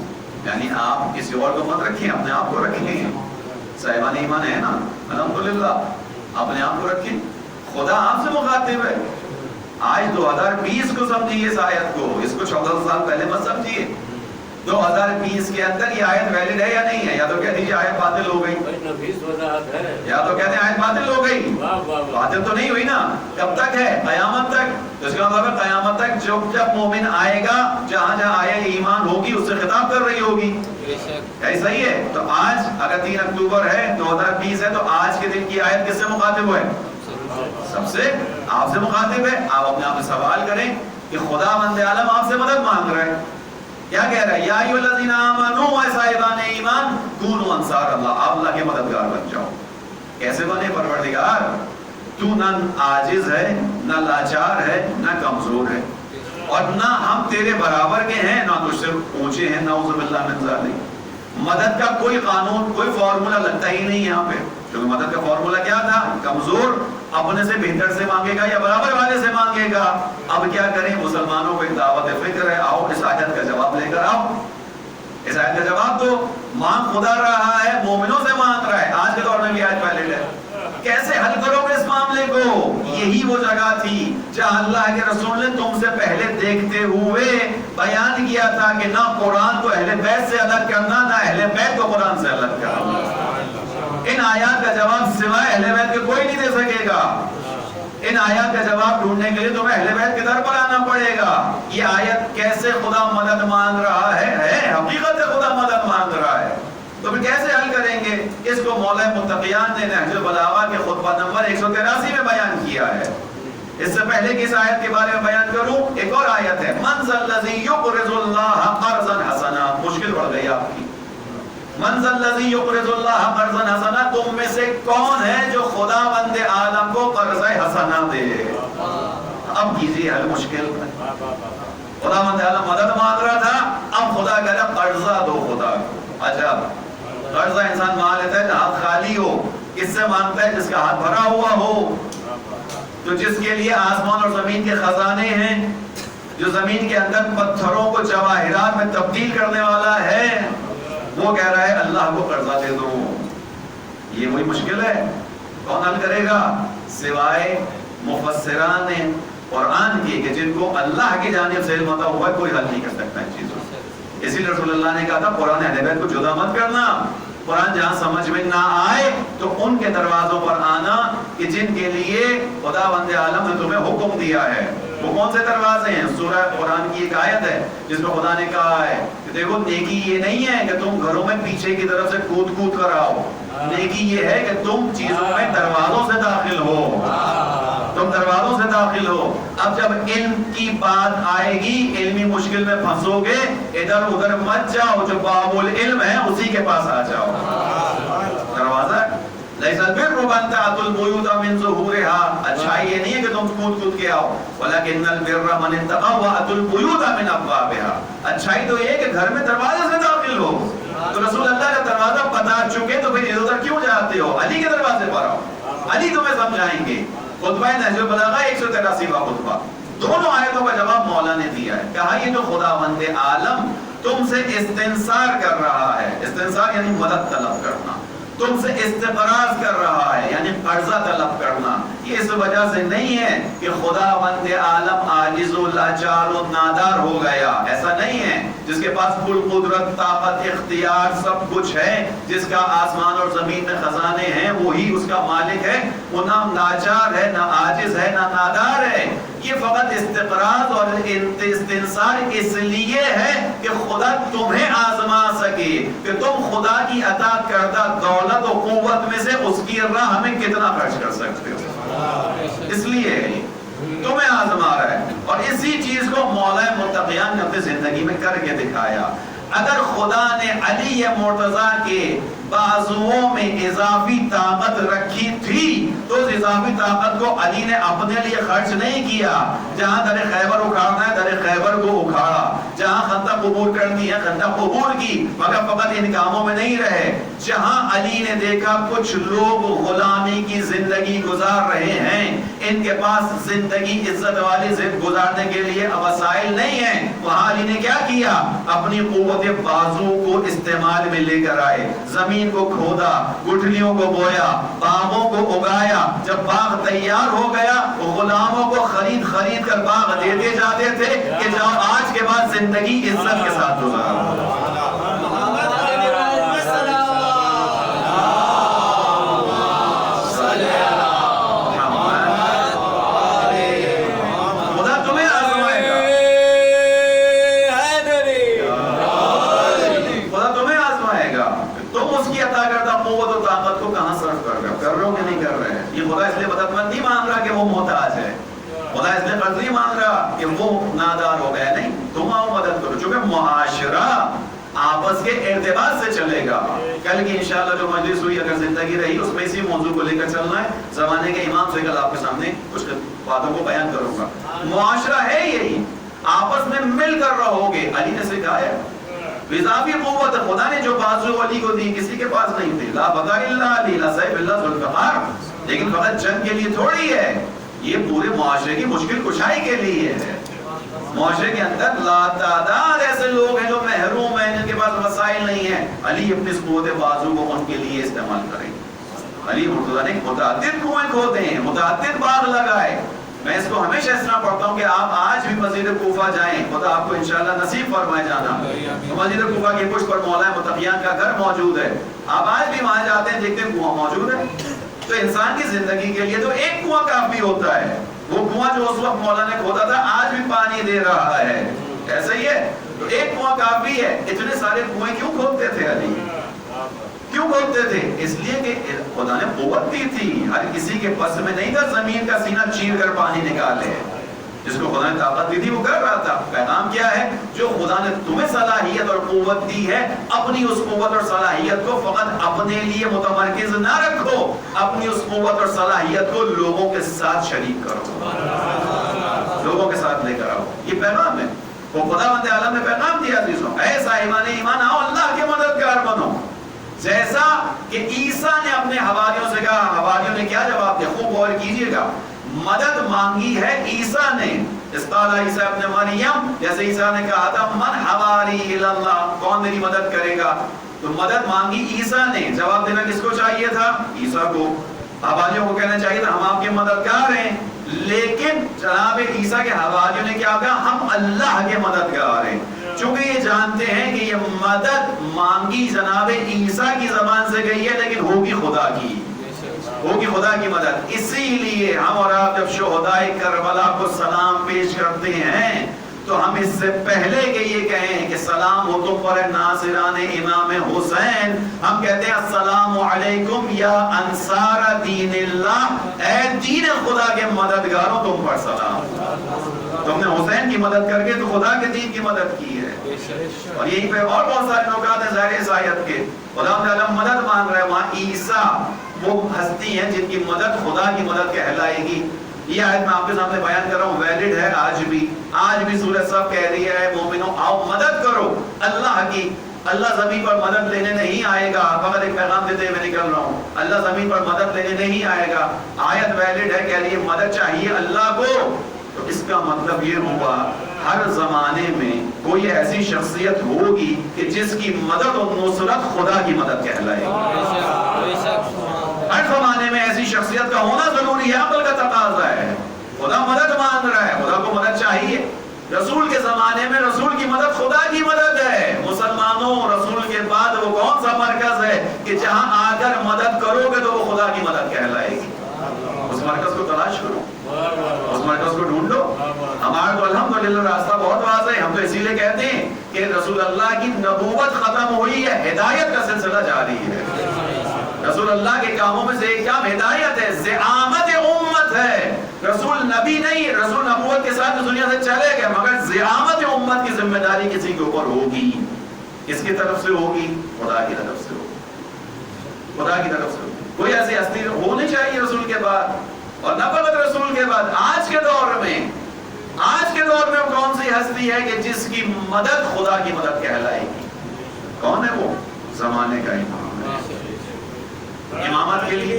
یعنی آپ کسی اور کو مت رکھیں، اپنے آپ کو رکھیں۔ صاحبان ایمان ہے نا، الحمدللہ، اپنے آپ کو رکھیں۔ خدا آپ سے مخاطب ہے۔ آج 2020 کو سمجھیے اس آیت کو، اس کو 14 سال پہلے مت سمجھیے۔ 2020 کے اندر یہ آیت ویلڈ ہے یا نہیں ہے؟ یا تو کہہ دیجیے آیت باطل ہو گئی، یا تو کہتے ہیں آیت باطل ہو گئی۔ باطل تو نہیں ہوئی نا، کب تک ہے؟ قیامت تک۔ اس کا مطلب ہے قیامت تک جب مومن آئے گا، جہاں جہاں آیت ایمان ہوگی اس سے خطاب کر رہی ہوگی۔ ایسا ہی ہے۔ تو آج اگر 3 اکتوبر ہے، 2020 ہے، تو آج کے دن کی آیت کس سے مخاطب ہے؟ سب سے، آپ سے مخاطب ہے۔ آپ اپنے آپ سے سوال کریں کہ خدا بند عالم آپ سے مدد مانگ رہا ہے، کیا کہہ رہا ہے؟ یا ایھا الذین آمنوا، اے صاحبان ایمان کونوا انصار اللہ، آپ اللہ کے مددگار بن جاؤ۔ کیسے بنے پروردگار؟ تو نہ عاجز ہے، نہ لاچار ہے، نہ کمزور ہے، اور نہ ہم تیرے برابر کے ہیں، نہ تجھ سے اونچے ہیں، نعوذ باللہ من ذالک۔ مدد کا کوئی قانون، کوئی فارمولہ لگتا ہی نہیں یہاں پہ، کیونکہ مدد کا فارمولہ کیا تھا؟ کمزور اپنے سے بہتر سے مانگے گا یا برابر والے سے مانگے گا۔ اب کیا کریں؟ مسلمانوں کو ایک دعوت فکر ہے، آؤ اس آیت کا جواب لے کر آؤ، اس آیت کا جواب دو۔ مانگ خدا رہا ہے، مومنوں سے مانگ رہا ہے، آج کے دور میں بھی آیت ویلڈ ہے۔ کیسے حل کرو گے اس معاملے کو؟ یہی وہ جگہ تھی جہاں اللہ کے رسول نے تم سے پہلے دیکھتے ہوئے بیان کیا تھا کہ نہ قرآن کو اہل بیت سے الگ کرنا، نہ اہل بیت کو قرآن سے الگ کرنا۔ ان آیات کا جواب سوائے اہل بیت کے کوئی نہیں دے سکے گا۔ ان آیات کا جواب ڈھونڈنے کے لیے تمہیں اہل بیت کی در پر آنا پڑے گا۔ یہ آیت کیسے خدا مدد مانگ رہا ہے حقیقت سے خدا مدد مانگ رہا ہے، تو پھر کیسے حل کریں گے؟ اس کو مولا متقیان نے نہج البلاغہ کے خطبہ نمبر 183 میں بیان کیا ہے۔ اس سے پہلے کہ اس آیت کے بارے میں بیان کروں، ایک اور آیت ہے، من ذا الذی یقرض اللہ قرضا حسنا، مشکل پڑ گئی آپ کی۔ من ذا الذی یقرض اللہ قرضا حسنا، تم میں سے کون ہے جو خدا بند عالم کو قرض حسنا دے؟ اب کیجیے حل مشکل۔ خدا بند عالم مدد مانگ رہا تھا، اب خدا کہہ رہا قرضہ دو خدا کو۔ اچھا، قرضہ انسان مانگ لیتا ہے ہاتھ خالی ہو، کس سے مانگتا ہے؟ جس کا ہاتھ بھرا ہوا ہو، تو جس کے لیے آسمان اور زمین کے خزانے ہیں، جو زمین کے اندر پتھروں کو جواہرات میں تبدیل کرنے والا ہے، وہ کہہ رہا ہے اللہ کو قرضہ دے دو۔ یہ وہی مشکل ہے، کون حل کرے گا؟ سوائے مفسران قرآن کی کہ جن کو اللہ کی جانب سے علم ہوتا ہوا کوئی حل نہیں کر سکتا ان چیزوں سے۔ اسی لیے رسول اللہ نے کہا تھا قرآن اہل بیت کو جدا مت کرنا، قرآن جہاں سمجھ میں نہ آئے تو ان کے دروازوں پر آنا کہ جن کے لیے خدا بند عالم نے تمہیں حکم دیا ہے۔ وہ کون سے دروازے ہیں؟ سورہ قرآن کی ایک آیت ہے جس میں خدا نے کہا ہے کہ دیکھو نیکی یہ نہیں ہے کہ تم گھروں میں پیچھے کی طرف سے کود کود کر آؤ، نیکی یہ ہے کہ تم چیزوں میں دروازوں سے داخل ہو، تم دروازوں سے داخل ہو۔ اب جب علم کی بات آئے گی، علمی مشکل میں پھنسو گے، ادھر ادھر مت جاؤ، جو باب العلم ہے اسی کے پاس آ جاؤ۔ دروازہ لیس البر بان تأتوا البیوت من ظہورها، اچھائی یہ نہیں ہے کہ تم کود کود کے آؤ، ولکن البر من اتقوا واتوا البیوت من ابوابها، اچھائی تو یہ ہے کہ گھر میں دروازے سے داخل ہو۔ تو رسول اللہ کا دروازہ بتا چکے تو پھر ادھر کیوں جاتے ہو؟ علی کے دروازے پر آؤ، علی تمہیں سمجھائیں گے۔ خطبہ نہج البلاغہ 183واں خطبہ، دونوں آیتوں کا جواب مولا نے دیا ہے۔ کہا یہ جو خدا بند عالم تم سے استنصار کر رہا ہے، استنصار یعنی مدد طلب کرنا، تم سے استقراض کر رہا ہے یعنی قرضہ طلب کرنا، یہ اس وجہ سے نہیں ہے کہ خداوند عالم عاجز و لاچار و نادار ہو گیا، ایسا نہیں ہے۔ جس کے پاس کل قدرت، طاقت، اختیار سب کچھ ہے، جس کا آسمان اور زمین میں خزانے ہیں، وہی اس کا مالک ہے۔ وہ نہ لاچار ہے، نہ عاجز ہے، نہ نادار ہے۔ یہ فقط استقراض اور استنصار اس لیے ہے کہ خدا تمہیں آزما سکے کہ تم خدا کی عطا کردہ دولت و قوت میں سے اس کی راہ میں کتنا خرچ کر سکتے ہو، اس لیے تمہیں آزما رہا ہے۔ اور اسی چیز کو مولا متقیان نے اپنی زندگی میں کر کے دکھایا۔ اگر خدا نے علی مرتضیٰ کے بازوؤں میں اضافی طاقت رکھی تھی تو اس اضافی طاقت کو علی نے اپنے لیے خرچ نہیں کیا۔ جہاں در خیبر اکھاڑنا ہے در خیبر کو اکھاڑا، جہاں خندق عبور کرنی ہے خندق عبور کی، مگر فقط ان کاموں میں نہیں رہے۔ جہاں علی نے دیکھا کچھ لوگ غلامی کی زندگی گزار رہے ہیں، ان کے پاس زندگی عزت والی زندگی گزارنے کے لیے وسائل نہیں ہیں، وہاں علی نے کیا کیا؟ اپنی قوت بازو کو استعمال میں لے کر آئے، زمین کو کھودا، گٹھلیوں کو بویا، باغوں کو اگایا۔ جب باغ تیار ہو گیا غلاموں کو خرید کر باغ دیتے جاتے تھے کہ جاؤ آج کے بعد زندگی عزت کے ساتھ گزارو۔ خدا اس لیے مدد نہیں مانگ رہا کہ وہ محتاج ہے، خدا اس لیے قرض نہیں مانگ رہا کہ وہ نادار ہو گیا، نہیں، تم آؤ مدد کرو، چونکہ معاشرہ آپس کے ارتباط سے چلے گا۔ کل کی انشاءاللہ جو مجلس ہوئی اگر زندگی رہی اس میں اسی موضوع کو لے کر چلنا ہے۔ زمانے کے امام سے کل آپ کے سامنے کچھ باتوں کو بیان کروں گا۔ معاشرہ ہے یہی، آپس میں مل کر رہو گے، علی نے سکھایا۔ اضافی قوت خدا نے جو بازو علی کو دی کسی کے پاس نہیں تھی، لا بقا الا علی لا سیف الا ذو الفقار، لیکن فقط جنگ کے لیے تھوڑی ہے، یہ پورے معاشرے کی مشکل کشائی کے لیے ہے۔ معاشرے کے اندر لا تعداد ایسے لوگ ہیں جو محروم ہیں، جن کے پاس وسائل نہیں ہیں، علی اپنی اس قوت بازو کو ان کے لیے استعمال کریں۔ علی مرتضیٰ نے متعدد کنویں کھودے ہیں، متعدد باغ لگائے۔ میں اس کو ہمیشہ اس طرح پڑھتا ہوں کہ آپ آج بھی مسجد کوفہ جائیں، خدا آپ کو انشاءاللہ نصیب فرمائے جانا۔ مسجد کوفہ کی پشت پر مولا متقیان کا گھر موجود ہے، آپ آج بھی وہاں جاتے ہیں دیکھتے ہیں کنواں موجود ہے۔ تو انسان کی زندگی کے لیے تو ایک کنواں کافی ہوتا ہے، وہ کنواں جو اس وقت مولا نے کھودا تھا آج بھی پانی دے رہا ہے، ایسا ہی ہے، تو ایک کنواں کافی ہے۔ اتنے سارے کنویں کیوں کھودتے تھے علی؟ کیوں کھودتے تھے؟ اس لیے کہ خدا نے قوت دی تھی، ہر کسی کے بس میں نہیں تھا زمین کا سینہ چیر کر پانی نکالے، جس کو خدا نے طاقت دی تھی وہ کر رہا تھا۔ پیغام کیا ہے؟ جو خدا نے تمہیں صلاحیت اور قوت دی ہے، اپنی اس قوت اور صلاحیت کو فقط اپنے لیے متمرکز نہ رکھو، اپنی اس قوت اور صلاحیت کو لوگوں کے ساتھ شریک کرو، لوگوں کے ساتھ لے کر آؤ۔ یہ پیغام ہے، وہ خداوند عالم نے پیغام دیا عزیزوں، اے صاحبان ایمان آؤ اللہ کے مددگار بنو۔ جیسا کہ عیسیٰ نے اپنے حواریوں سے کہا، حواریوں نے کیا جواب دیا؟ خوب غور کیجئے گا، مدد مانگی ہے عیسیٰ نے، اسقال عیسیٰ ابن مریم، جیسے عیسیٰ نے کہا تھا من حواری اللہ، کون میری مدد کرے گا؟ تو مدد مانگی عیسیٰ نے، جواب دینا کس کو چاہیے تھا؟ عیسیٰ کو۔ حواریوں کو کہنا چاہیے تھا ہم آپ کے مددگار ہیں، لیکن جناب عیسیٰ کے حواریوں نے کیا کہا؟ ہم اللہ کے مددگار ہیں، چونکہ یہ جانتے ہیں کہ یہ مدد مانگی جناب عیسیٰ کی زبان سے گئی ہے لیکن ہوگی خدا کی، ہوگی خدا کی مدد۔ اسی لیے ہم اور آپ جب شہدائے کربلا کو سلام پیش کرتے ہیں تو ہم اس سے پہلے کہ یہ کہیں کہ سلام ہو تم پر ناصران امام حسین، ہم کہتے ہیں السلام علیکم یا انصار دین اللہ، اے دین خدا کے مددگاروں تم پر سلام۔ تم نے حسین کی مدد کر کے تو خدا کے دین کی مدد کی ہے۔ اور یہیں پہ اور بہت سارے نکات ہیں ظاہر اس آیت کے، خدا تعالیٰ مدد مانگ رہا ہے، وہاں عیسیٰ وہ ہستی ہیں جن کی مدد خدا کی مدد کہلائے گی۔ یہ آیت میں آپ کے سامنے بیان کر رہا ہوں، ویلڈ ہے آج بھی سورہ صف کہہ رہی ہے مومنوں آؤ مدد کرو اللہ کی۔ اللہ زمین پر مدد لینے نہیں آئے گا، فقط ایک پیغام دیتے ہوئے نکل رہا ہوں، اللہ زمین پر مدد لینے نہیں آئے گا۔ آیت ویلڈ ہے، کہہ رہی ہے مدد چاہیے اللہ کو، تو اس کا مطلب یہ ہوا ہر زمانے میں کوئی ایسی شخصیت ہوگی کہ جس کی مدد اور نصرت خدا کی مدد کہلائے گی۔ ہر زمانے میں ایسی شخصیت کا ہونا ضروری ہے، عقل کا تقاضا ہے. خدا مدد مانگ رہا ہے، خدا کو مدد چاہیے. رسول کے زمانے میں رسول کی مدد خدا کی مدد ہے. مسلمانوں، رسول کے بعد وہ کون سا مرکز ہے کہ جہاں آ کر مدد کرو گے تو وہ خدا کی مدد کہلائے گی؟ اس مرکز کو تلاش کرو، اس مرکز کو ڈھونڈو. ہمارا تو الحمدللہ راستہ بہت واضح ہے. ہم تو اسی لیے کہتے ہیں کہ رسول اللہ کی نبوت ختم ہوئی ہے، ہدایت کا سلسلہ جاری ہے. رسول اللہ کے کاموں میں سے ایک کام ہدایت ہے، زعامت امت ہے. رسول نبی نہیں، رسول نبوت کے ساتھ دنیا سے چلے گئے، مگر زعامت امت کی ذمہ داری کسی کے اوپر ہوگی. کس کی طرف سے ہوگی؟ خدا کی طرف سے ہوگی. خدا کی طرف سے ہوگی. کوئی ایسی ہستی ہونی چاہیے رسول کے بعد، اور نہ فقط رسول کے بعد. آج کے دور میں کون سی ہستی ہے کہ جس کی مدد خدا کی مدد کہلائے گی؟ کون ہے وہ؟ زمانے کا امام ہے. امامت کے لیے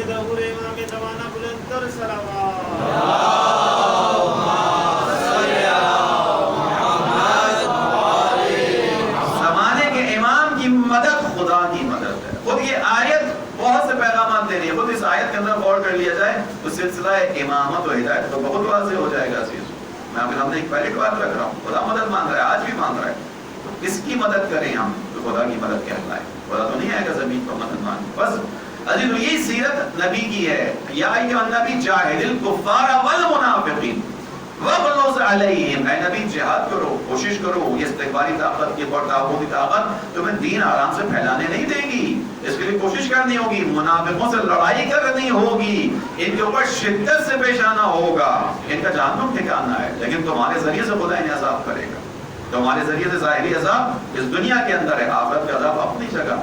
زمانے کے امام کی مدد خدا کی مدد ہے. خود یہ آیت بہت سے پیغامات دے رہی ہے. خود اس آیت کے اندر غور کر لیا جائے تو سلسلہ امامت و ہدایت تو بہت واضح ہو جائے گا. میں آپ کے سامنے ایک پہلے بات رکھ رہا ہوں. خدا مدد مانگ رہا ہے، آج بھی مانگ رہا ہے. کس کی مدد کریں ہم؟ تو خدا کی مدد کہلائے. خدا تو نہیں آئے گا زمین پر مدد مانگ. بس عزیز یہی سیرت نبی کی ہے. یا ایھا النبی جاہد الکفار والمنافقین وغلظ علیہم. اے نبی جہاد کرو، کوشش کرو. یہ استکباری طاقت، یہ تعاقبی طاقت تمہیں دین آرام سے پھیلانے نہیں دے گی. اس کے لیے کوشش کرنی ہوگی، منافقوں سے لڑائی کرنی ہوگی، ان کے اوپر شدت سے پیش آنا ہوگا. ان کا جہنم ٹھکانا ہے، لیکن تمہارے ذریعے سے خدا انہیں عذاب کرے گا. تمہارے ذریعے سے ظاہری عذاب اس دنیا کے اندر ہے، آخرت کا عذاب اپنی جگہ.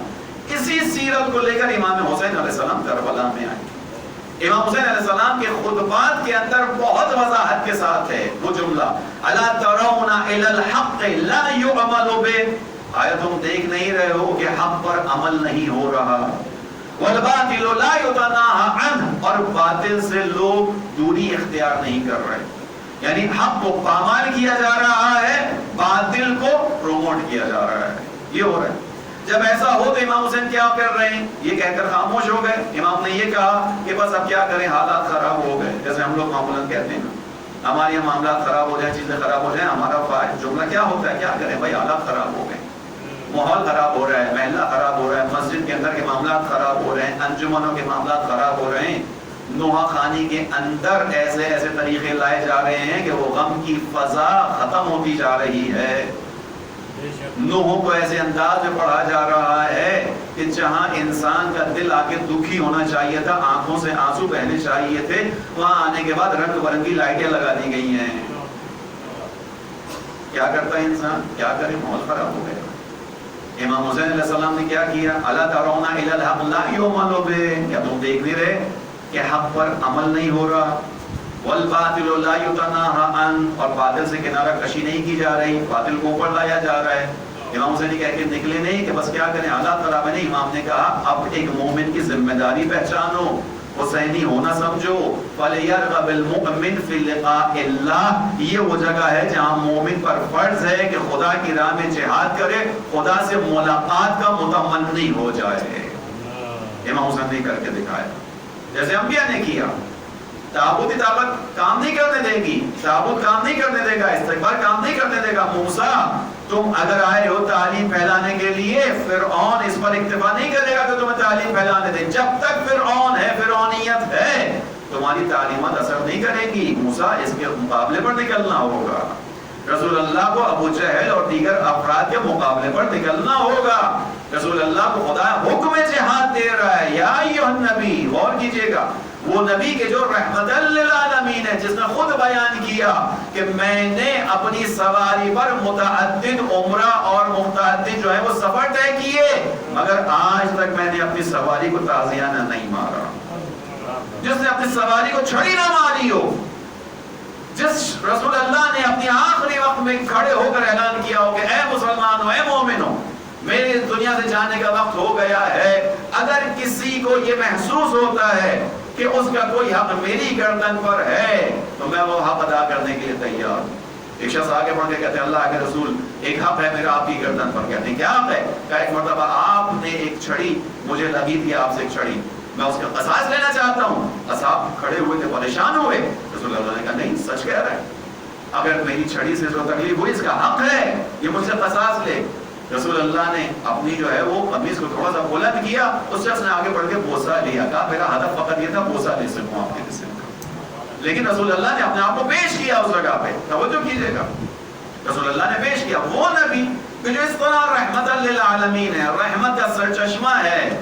اسی سیرت کو لے کر امام حسین علیہ السلام کربلا میں آئے. امام حسین علیہ السلام کے خطبات کے اندر بہت وضاحت کے ساتھ ہے وہ جملہ الا ترون الی الحق لا يعمل به. آیا تم دیکھ نہیں رہے ہو کہ حق پر عمل نہیں ہو رہا؟ والباطل لا يتناهى عنه. اور باطل سے لوگ دوری اختیار نہیں کر رہے. یعنی حق کو پامال کیا جا رہا ہے، باطل کو پروموٹ کیا جا رہا ہے. یہ ہو رہا ہے. جب ایسا ہو تو امام حسین کیا کر رہے ہیں؟ یہ کہہ کر خاموش ہو گئے. امام نے یہ کہا کہ بس اب کیا کریں، حالات خراب ہو گئے. جیسے ہم لوگ معمولاً کہتے ہیں نا، ہمارے یہاں معاملات خراب ہو جائیں، چیزیں خراب ہو جائیں، ہمارا جملہ کیا ہوتا ہے؟ کیا کریں بھائی، حالات خراب ہو گئے، ماحول خراب ہو رہا ہے، محلہ خراب ہو رہا ہے، مسجد کے اندر کے معاملات خراب ہو رہے ہیں، انجمنوں کے معاملات خراب ہو رہے ہیں، نوحہ خانی کے اندر ایسے ایسے طریقے لائے جا رہے ہیں کہ وہ غم کی فضا ختم ہوتی جا رہی ہے. نوحوں کو ایسے انداز میں پڑھا جا رہا ہے کہ جہاں انسان کا دل آ کے دکھی ہونا چاہیے تھا، آنکھوں سے آنسو بہنے چاہیے تھے، وہاں آنے کے بعد رنگ برنگی لائٹیں لگا دی گئی ہیں. کیا کرتا ہے انسان؟ کیا کرے، ماحول خراب ہو گیا. امام حسین علیہ السلام نے کیا کیا؟ الا ترون الی الحق لا يعمل به. کیا تم دیکھ نہیں رہے کہ حق پر عمل نہیں ہو رہا؟ والباطل لا يتناهى عنه. اور باطل سے کنارہ کشی نہیں کی جا رہی، باطل کو اوپر لایا جا رہا ہے. امام حسین کہہ کے نکلے نہیں کہ بس کیا کریں، حالات خراب ہے. نہیں، امام نے کہا اب ایک مومن کی ذمہ داری پہچانو، حسینی ہونا سمجھو. فَلْيَرْغَبِ الْمُؤْمِنُ فِي لِقَاءِ اللَّهِ. یہ وہ جگہ ہے جہاں مومن پر فرض ہے کہ خدا کی راہ میں جہاد کرے، خدا سے ملاقات کا متمنی ہو جائے. امام حسین نے کر کے دکھایا جیسے انبیاء نے کیا. تابوتی طاقت کام نہیں کرنے دے گی، تابوت کام نہیں کرنے دے گا، استکبار کام نہیں کرنے دے گا. موسیٰ تم اگر آئے ہو تعلیم پھیلانے کے لیے، فرعون اس پر اکتفا نہیں کرے گا کہ تمہیں تعلیم پھیلانے دے. جب تک فرعون ہے، فرعونیت ہے، تمہاری تعلیمات اثر نہیں کرے گی. موسیٰ اس کے مقابلے پر نکلنا ہوگا. رسول اللہ کو ابو جہل اور دیگر افراد کے مقابلے پر نکلنا ہوگا. رسول اللہ کو خدا حکم جہاد دے رہا ہے. یا ایھا النبی، غور کیجئے گا، وہ نبی کے جو رحمت للعالمین ہے، جس نے خود بیان کیا کہ میں نے اپنی سواری پر متعدد عمرہ اور متعدد جو ہے وہ سفر طے کیے، مگر آج تک میں نے اپنی سواری کو تازیانہ نہیں مارا. جس نے اپنی سواری کو چھڑی نہ ماری ہو، جس رسول اللہ نے اپنی آخری وقت میں کھڑے ہو کر اعلان کیا ہو کہ اے مسلمانوں، اے مومنوں، میرے اس دنیا سے جانے کا وقت ہو گیا ہے. اگر کسی کو یہ محسوس ہوتا ہے کہ اس کا کوئی حق میری گردن پر ہے تو میں وہ حق ادا کرنے کے لیے تیار ہوں. ایک شخص آگے بڑھ کے کہتے ہیں اللہ کے رسول، ایک حق ہے میرا آپ کی گردن پر. کہتے ہیں کیا حق ہے؟ کہ ایک مرتبہ آپ نے ایک چھڑی مجھے لگی تھی، آپ سے ایک چھڑی، میں اس کا قصاص لینا چاہتا ہوں. اصحاب کھڑے ہوئے تھے, پریشان ہوئے. رسول اللہ نے کہا نہیں, سچ کہہ رہا ہے, اگر میری چھڑی سے جو تکلیف ہوئی اس کا حق ہے, یہ مجھ سے قصاص لے. رسول اللہ نے اپنی جو ہے وہ قمیص کو تھوڑا سا بلند کیا, اس شخص نے آگے بڑھ کے بوسہ لیا, کہا میرا ہدف فقط یہ تھا بوسہ لے سکوں آپ کے جسم کا. لیکن رسول اللہ نے اپنے آپ کو پیش کیا اس جگہ پہ, توجہ کیجئے گا, رسول اللہ نے پیش کیا. وہ نبی کہ جو اس طرح رحمت للعالمین ہے, رحمت کا سرچشمہ ہے,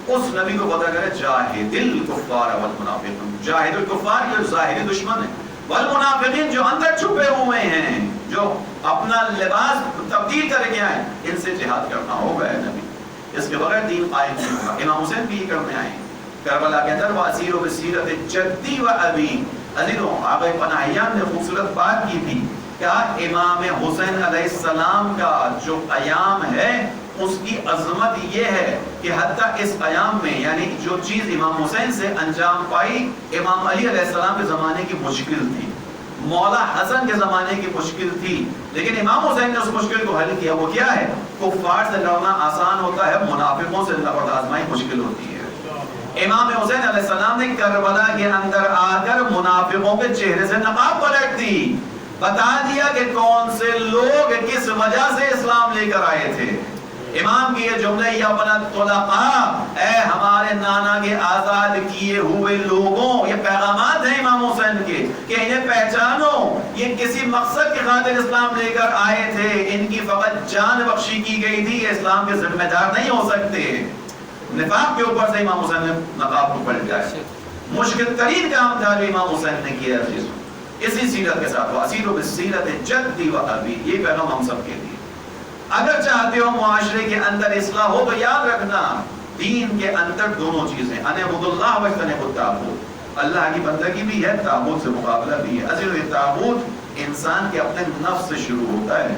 اس نبی کو پتہ کرے جاہد الکفار والمنافقین, جاہد الکفار جو ظاہری دشمن ہے, والمنافقین جو اندر چھپے ہوئے ہیں, جو اپنا لباس تبدیل کر کے آئے, ان سے جہاد کرنا ہوگا ہے نبی. اس کے بغیر دین قائم نہیں ہوگا. امام حسین بھی یہ کرنے آئے کربلا کے اندر, واسیر و بصیرت جدی و ابی. عزیزوں, آقا پناہیان نے خوبصورت بات کی تھی, کیا امام حسین علیہ السلام کا جو قیام ہے اس کی عظمت یہ ہے کہ حتیٰ اس قیام میں, یعنی جو چیز امام حسین سے انجام پائی امام علی علیہ السلام کے زمانے کی مشکل تھی, مولا حسن کے زمانے کی مشکل تھی, لیکن امام حسین نے اس مشکل کو حل کیا. وہ کیا ہے؟ کفار سے لڑنا آسان ہوتا ہے, منافقوں سے آزمائی مشکل ہوتی ہے. امام حسین علیہ السلام نے کربلا کے اندر آ کر منافقوں کے چہرے سے نقاب پلٹ دی, بتا دیا کہ کون سے لوگ کس وجہ سے اسلام لے کر آئے تھے. امام کی یہ جملے, یا بنا طلقاء, اے ہمارے نانا کے آزاد کیے ہوئے لوگوں, یہ پیغامات ہیں امام حسین کے کہ انہیں پہچانو, یہ کسی مقصد کی خاطر اسلام لے کر آئے تھے, ان کی فقط جان بخشی کی گئی تھی, یہ اسلام کے ذمہ دار نہیں ہو سکتے. نفاق کے اوپر سے امام حسین نے نقاب کو پلٹ جائے. مشکل ترین کام تھا جو امام حسین نے کیا ہے. اسی سیرت کے ساتھ واسیر و بصیرت جدی و ابی, یہ پیغام ہم سب کے لیے. اگر چاہتے ہو معاشرے کے اندر اصلاح ہو تو یاد رکھنا, دین کے اندر دونوں چیزیں, ان اعبدوا اللہ واجتنبوا الطاغوت, اللہ کی بندگی بھی ہے, طاغوت سے مقابلہ بھی ہے. اصل یہ طاغوت انسان کے اپنے نفس سے شروع ہوتا ہے.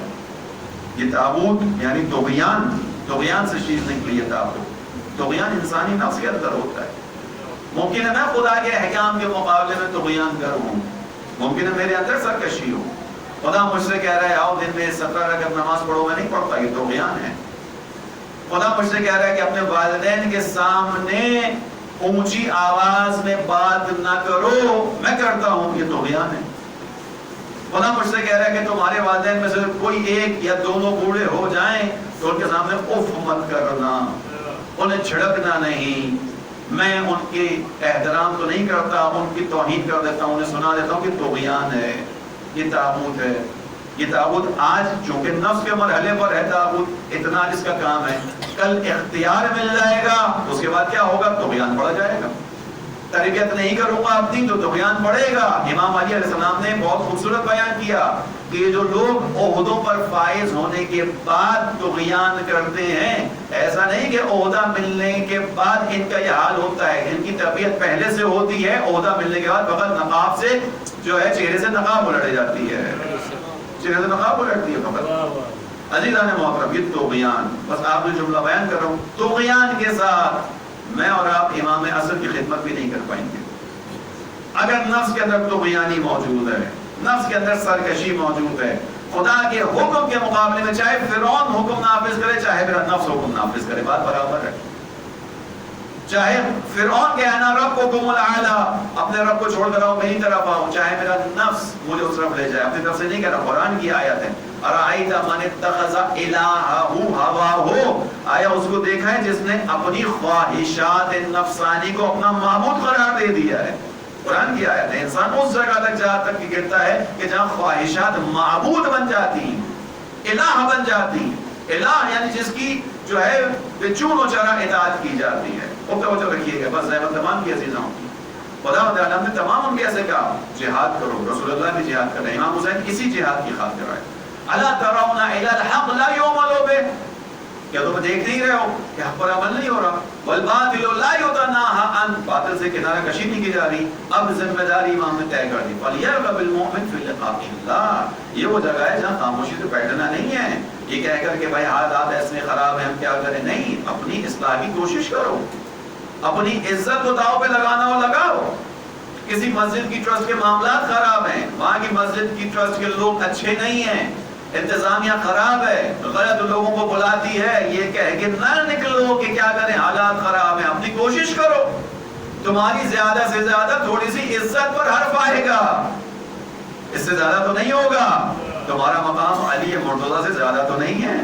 یہ طاغوت یعنی طغیان سے چیز نکلی ہے. طغیان انسانی نفس کے اندر ہوتا ہے. ممکن ہے میں خدا کے احکام کے مقابلے میں طغیان کروں, ممکن ہے میرے اندر سرکشی ہو. خدا مجھ سے کہہ رہا ہے آؤ دن میں 17 رکعت نماز پڑھو, میں نہیں پڑھتا, یہ طغیان ہے. خدا مجھ سے کہہ رہا ہے کہ اپنے والدین کے سامنے اونچی آواز میں بات نہ کرو, میں کرتا ہوں, یہ طغیان ہے. خدا مجھ سے کہہ رہا ہے کہ تمہارے والدین میں سے کوئی ایک یا دونوں بوڑھے ہو جائیں تو ان کے سامنے اف مت کرنا, انہیں جھڑکنا نہیں, میں ان کے احترام تو نہیں کرتا, ان کی توہین کر دیتا ہوں, انہیں سنا دیتا ہوں کہ طغیان ہے. یہ طاغوت ہے. یہ طاغوت آج چونکہ نفس کے مرحلے پر ہے, طاغوت اتنا اس کا کام ہے, کل اختیار مل جائے گا, اس کے بعد کیا ہوگا؟ طغیان بڑھ جائے گا. تربیت نہیں کروں گا اپنی تو طغیان بڑھے گا. امام علی علیہ السلام نے بہت خوبصورت بیان کیا کہ یہ جو لوگ عہدوں پر فائز ہونے کے بعد طغیان کرتے ہیں, ایسا نہیں کہ عہدہ ملنے کے بعد ان کا یہ حال ہوتا ہے, ان کی تربیت پہلے سے ہوتی ہے, عہدہ ملنے کے بعد فقط نقاب سے جو ہے چہرے سے نقاب الٹ جاتی ہے, چہرے سے نقاب الٹتی ہے فقط. عزیزان محترم, یہ طغیان, بس آپ جو جملہ بیان کر رہا ہوں, طغیان کے ساتھ میں اور آپ امام عصر کی خدمت بھی نہیں کر پائیں گے. اگر نفس کے اندر طغیانی موجود ہے, نفس کے اندر سرکشی موجود ہے, خدا کے حکم کے مقابلے میں چاہے فرعون حکم نافذ کرے چاہے میرا نفس حکم نافذ کرے, بات برابر ہے. چاہے فرعون کہے انا ربکم الاعلی, اپنے رب کو چھوڑ کر آؤ میری طرف آؤ, چاہے میرا نفس مجھے اس طرف لے جائے, اپنی طرف سے نہیں کہہ رہا. قرآن کی آیت ہے, ارائیت من اتخذ الہہ ہواہ, آیا اس کو دیکھا ہے جس نے اپنی خواہشات نفسانی کو اپنا معبود قرار دے دیا ہے. قرآن کی آیت ہے. انسان اس جگہ تک جہاں تک گرتا ہے کہ جہاں خواہشات معبود بن جاتی ہیں, الہ بن جاتی ہیں. الہ یعنی جس کی جو ہے بے چون و چرا اطاعت کی جاتی ہے. وہ توجہ رکھیے گا, بس زحمت تمام کی عزیزوں کی. خدا تعالیٰ نے تمام ان کے ایسے کہا جہاد کرو, رسول اللہ بھی جہاد کر رہے ہیں, امام حسین اسی جہاد کی خاطر آئے. الا ترون الی الحق لا یعمل بہ, کیا تم دیکھ نہیں رہے ہو کہ حق پر عمل نہیں ہو رہا؟ والباطل لا یتناہی عن, باطل سے کنارہ کشی نہیں کی جا رہی. اب ذمہ داری امام نے طے کر دی. فلیرغب المؤمن فی لقاء اللہ, یہ وہ جگہ ہے جہاں خاموشی سے بیٹھنا نہیں ہے, یہ کہہ کر کہ بھائی حالات ایسے خراب ہیں ہم کیا کریں. نہیں, اپنی اصلاح کی کوشش کرو, اپنی عزت کو داؤ پہ لگانا ہو لگاؤ. کسی مسجد کی ٹرسٹ کے معاملات خراب ہیں, وہاں کی مسجد کی ٹرسٹ کے لوگ اچھے نہیں ہیں, انتظامیہ خراب ہے, غلط لوگوں کو بلاتی ہے, یہ کہہ کہ نہ نکلو کہ کیا کریں حالات خراب ہیں. اپنی کوشش کرو, تمہاری زیادہ سے زیادہ تھوڑی سی عزت پر حرف آئے گا، اس سے زیادہ تو نہیں ہوگا. تمہارا مقام علی مرتضیٰ سے زیادہ تو نہیں ہے.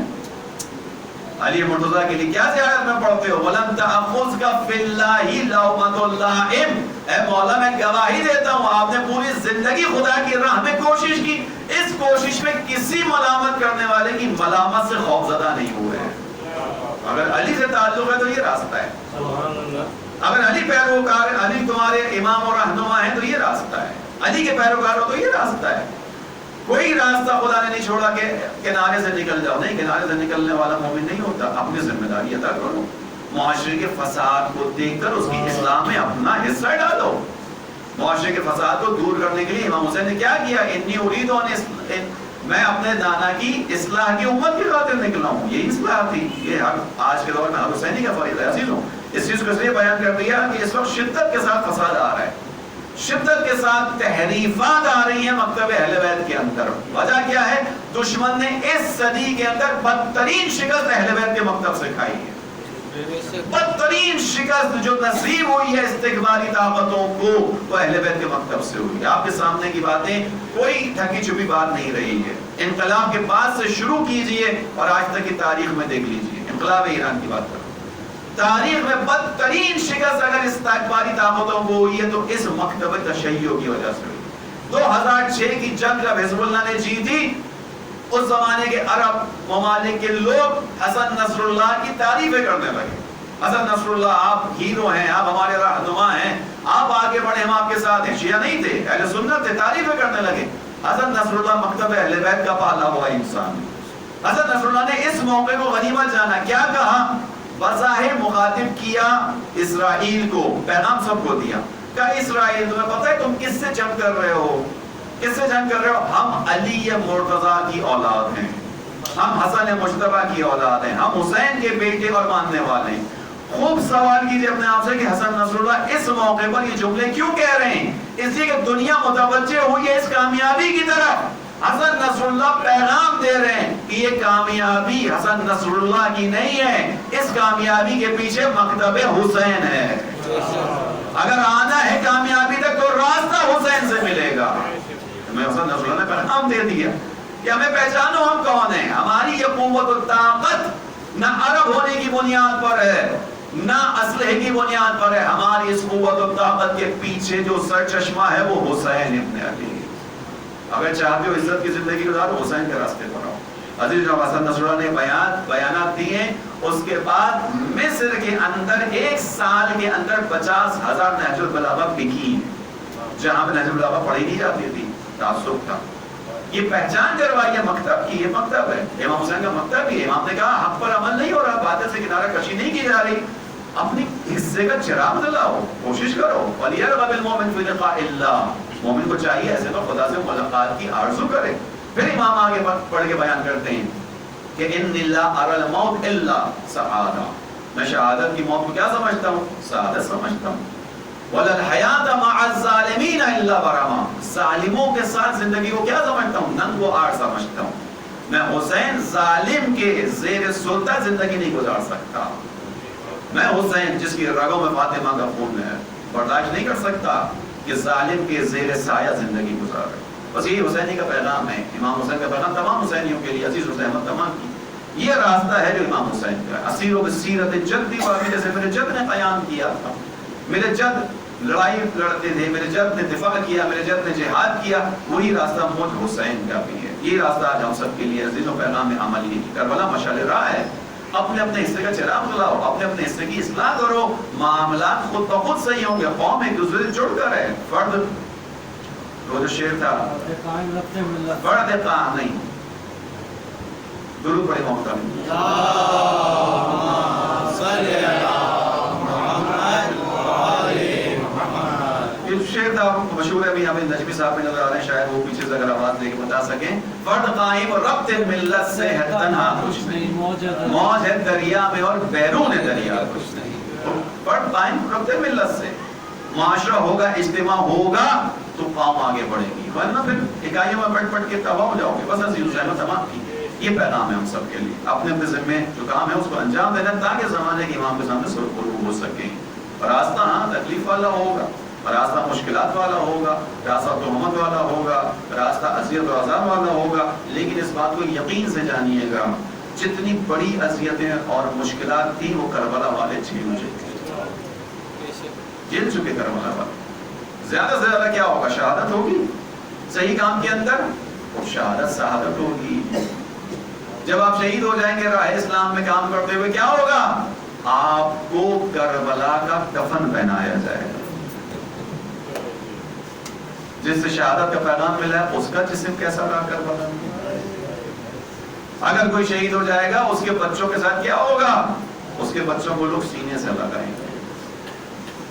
علی مرتضیٰ کے لیے کیا زیارت میں پڑھتے ہو؟ وَلَمْ تَأْخُذْكَ فِي اللَّهِ لَوْمَةُ اللَّائِمِ. اے مولا میں گواہی دیتا ہوں آپ نے پوری زندگی خدا کی راہ میں کوشش کی، اس کوشش میں کسی ملامت کرنے والے کی ملامت سے خوفزدہ نہیں ہوئے ہیں. اگر علی سے تعلق ہے تو یہ راستہ ہے. اگر علی پیروکار، علی تمہارے امام اور رہنما ہیں تو یہ راستہ ہے. علی کے پیروکار ہو تو یہ راستہ ہے. کوئی راستہ خدا نے نہیں چھوڑا کہ کنارے سے نکل جاؤ، نہیں، کنارے سے نکلنے والا مومن نہیں ہوتا. اپنی ذمہ داری ادا کرو، معاشرے کے فساد کو دیکھ کر اس کی اصلاح میں اپنا حصہ ڈالو. معاشرے کے فساد کو دور کرنے کے لیے امام حسین نے کیا کیا؟ انی اريد ان، میں اپنے دانا کی اصلاح کی امت کی خاطر نکلا ہوں. یہی اصلاح تھی. یہ آج کے دور میں ہر حسینی کا فریضہ ہے. عزیزوں، اس چیز کو اس لیے بیان کر دیا کہ اس وقت شدت کے ساتھ فساد آ رہا ہے، شدت کے ساتھ تحریفات آ رہی ہیں مکتب اہل بیت کے اندر. وجہ کیا ہے؟ دشمن نے اس صدی کے اندر بدترین شکست اہل بیت کے مکتب سے کھائی ہے. بدترین شکست جو نصیب ہوئی ہے استقبالی طاقتوں کو وہ اہل بیت کے مکتب سے ہوئی ہے. آپ کے سامنے کی باتیں کوئی ٹھگی چھپی بات نہیں رہی ہے. انقلاب کے بعد سے شروع کیجئے اور آج تک کی تاریخ میں دیکھ لیجئے. انقلاب ایران کی بات کرو، تاریخ میں بدترین شکست اگر استقبالی طاقتوں کو ہوئی ہے تو اس مکتب تشیع کی وجہ سے ہوئی. 2006 کی جنگ جب حزب اللہ نے جیتی، اس زمانے کے عرب ممالک کے لوگ حسن نصر اللہ کی تعریفیں کرنے لگے. حسن نصر اللہ آپ ہیرو ہیں، آپ ہمارے رہنما ہیں، آپ آگے بڑھیں، ہم آپ کے ساتھ ہیں. شیعہ نہیں تھے، اہل سنت تھے، تعریفیں کرنے لگے. حسن نصر اللہ مکتب اہل بیت کا پالا ہوا انسان. حسن نصر اللہ نے اس موقع کو غنیمت جانا. کیا کہا؟ بظاہر مخاطب کیا اسرائیل کو، پیغام سب کو دیا. کہا اسرائیل تمہیں پتہ ہے تم کس سے جنگ کر رہے ہو؟ کس سے جنگ کر رہے ہو؟ ہم علی مرتضیٰ کی اولاد ہیں، ہم حسن مجتبیٰ کی اولاد ہیں، ہم حسین کے بیٹے اور ماننے والے ہیں. خوب سوال کیجئے اپنے آپ سے کہ حسن نصر اللہ اس موقع پر یہ جملے کیوں کہہ رہے ہیں؟ اس لیے کہ دنیا متوجہ ہوئی ہے اس کامیابی کی طرف. حسن نصر اللہ پیغام دے رہے ہیں کہ یہ کامیابی حسن نصر اللہ کی نہیں ہے، اس کامیابی کے پیچھے مکتب حسین ہے. اگر آنا ہے کامیابی تک تو راستہ حسین سے ملے گا. میں حسن نصر اللہ نے پیغام دے دیا کہ ہمیں پہچانو ہم کون ہیں. ہماری یہ قوت و طاقت نہ عرب ہونے کی بنیاد پر ہے، نہ اسلحے کی بنیاد پر ہے. ہماری اس قوت و طاقت کے پیچھے جو سرچشمہ ہے وہ حسین ابن علی. اگر چاہتے ہو عزت کی زندگی گزارو، حسین کے راستے پر آؤ. عزیز جناب، حسن نصر اللہ نے بیانات دیے. اس کے بعد مصر کے اندر ایک سال کے اندر 50,000 نہج البلاغہ بکی. جہاں پہ نہج البلاغہ پڑھی نہیں جاتی تھی، تعصب تھا. یہ پہچان کروائی ہے مکتب کی، یہ مکتب ہے، امام حسین کا مکتب ہی ہے. امام نے کہا حق پر عمل نہیں ہو رہا، باطل سے کنارہ کشی نہیں کی جا رہی، اپنی حصے کا چراغ جلاؤ، کوشش کرو. وَلْيَرْغَبِ الْمُؤْمِنُ فِي لِقَاءِ اللَّهِ. مومن کو چاہیے ایسے تو خدا سے ملاقات کی آرزو کرے. پھر امام آگے پڑھ کے بیان کرتے ہیں کہ اِنِّ اللَّهَ أَرَى الْمَوْتِ إِلَّا سَعَادَةً. میں شہادت کی موت کو کیا سمجھتا ہوں؟ سعادت سمجھتا ہوں. وَلَا الْحَيَاةَ مَعَ الظَّالِمِينَ إِلَّا بَرَامًا. ظالموں کے ساتھ زندگی کو کیا سمجھتا ہوں؟ ننگ و آر سمجھتا ہوں. میں حسین ظالم کے زیر سلطہ زندگی نہیں گزار سکتا. میں حسین جس کی رگوں میں فاطمہ کا خون ہے برداشت نہیں کر سکتا کہ ظالم کے زیر سایہ زندگی گزارے. بس یہی حسینی کا پیغام ہے. امام حسین کا پیغام تمام حسینیوں کے لیے، عزیز حسین تمام کی یہ راستہ ہے جو امام حسین کا ہے. اسیروں بسیرت جدی واقعی، جیسے میرے جد نے قیام کیا تھا، میرے جد لڑائی لڑتے تھے، میرے جد نے دفاع کیا، میرے جد نے جہاد کیا، وہی راستہ مجھ حسین کا بھی ہے. یہ راستہ آج ہم سب کے لیے عزیزوں پیغام عملی ہے. کربلا مشعل راہ ہے. اپنے اپنے حصے کا چراغ جلاؤ، اپنے اپنے حصے کی اصلاح کرو، معاملات خود بخود صحیح ہوں گے. قوم ایک دوسرے سے جڑ کر ہے. فرد وہ جو شعر تھا، فرد قائم نہیں. درود پڑھیں محترم. شعر تھا مشہور ہے، ابھی ہمیں نجمی صاحب میں نظر آ رہے ہیں، شاید وہ پیچھے سے اگر آواز لے کے بتا سکیں. فرد قائم ربط ملت سے ہے تنہا کچھ نہیں، موج ہے دریا میں اور بیرون دریا کچھ نہیں. فرد قائم ربط ملت سے. معاشرہ ہوگا، اجتماع ہوگا تو قوم آگے بڑھے گی، ورنہ پھر اکائیوں میں بٹ پٹ کے تباہ ہو جاؤ گے. بس عزیز حسین تمام کی یہ پیغام ہے ہم سب کے لیے. اپنے اپنے ذمے جو کام ہے اس کو انجام دینا تاکہ زمانے کے امام کے سامنے سر پر ہو سکیں. راستہ ہاں تکلیف والا ہوگا، راستہ مشکلات والا ہوگا، راستہ تہمت والا ہوگا، راستہ اذیت و عذاب والا ہوگا، لیکن اس بات کو یقین سے جانیے گا جتنی بڑی اذیتیں اور مشکلات تھیں وہ کربلا والے جھیل چکے کربلا والے۔ زیادہ سے زیادہ کیا ہوگا؟ شہادت ہوگی صحیح کام کے اندر، وہ شہادت شہادت ہوگی۔ جب آپ شہید ہو جائیں گے راہ اسلام میں کام کرتے ہوئے، کیا ہوگا؟ آپ کو کربلا کا کفن پہنایا جائے گا۔ جس سے شہادت کا پیغام ملا ہے اس کا جسم کیسا رہا کربلا میں؟ اگر کوئی شہید ہو جائے گا اس کے بچوں کے ساتھ کیا ہوگا؟ اس کے بچوں کو لوگ سینے سے لگائیں گے۔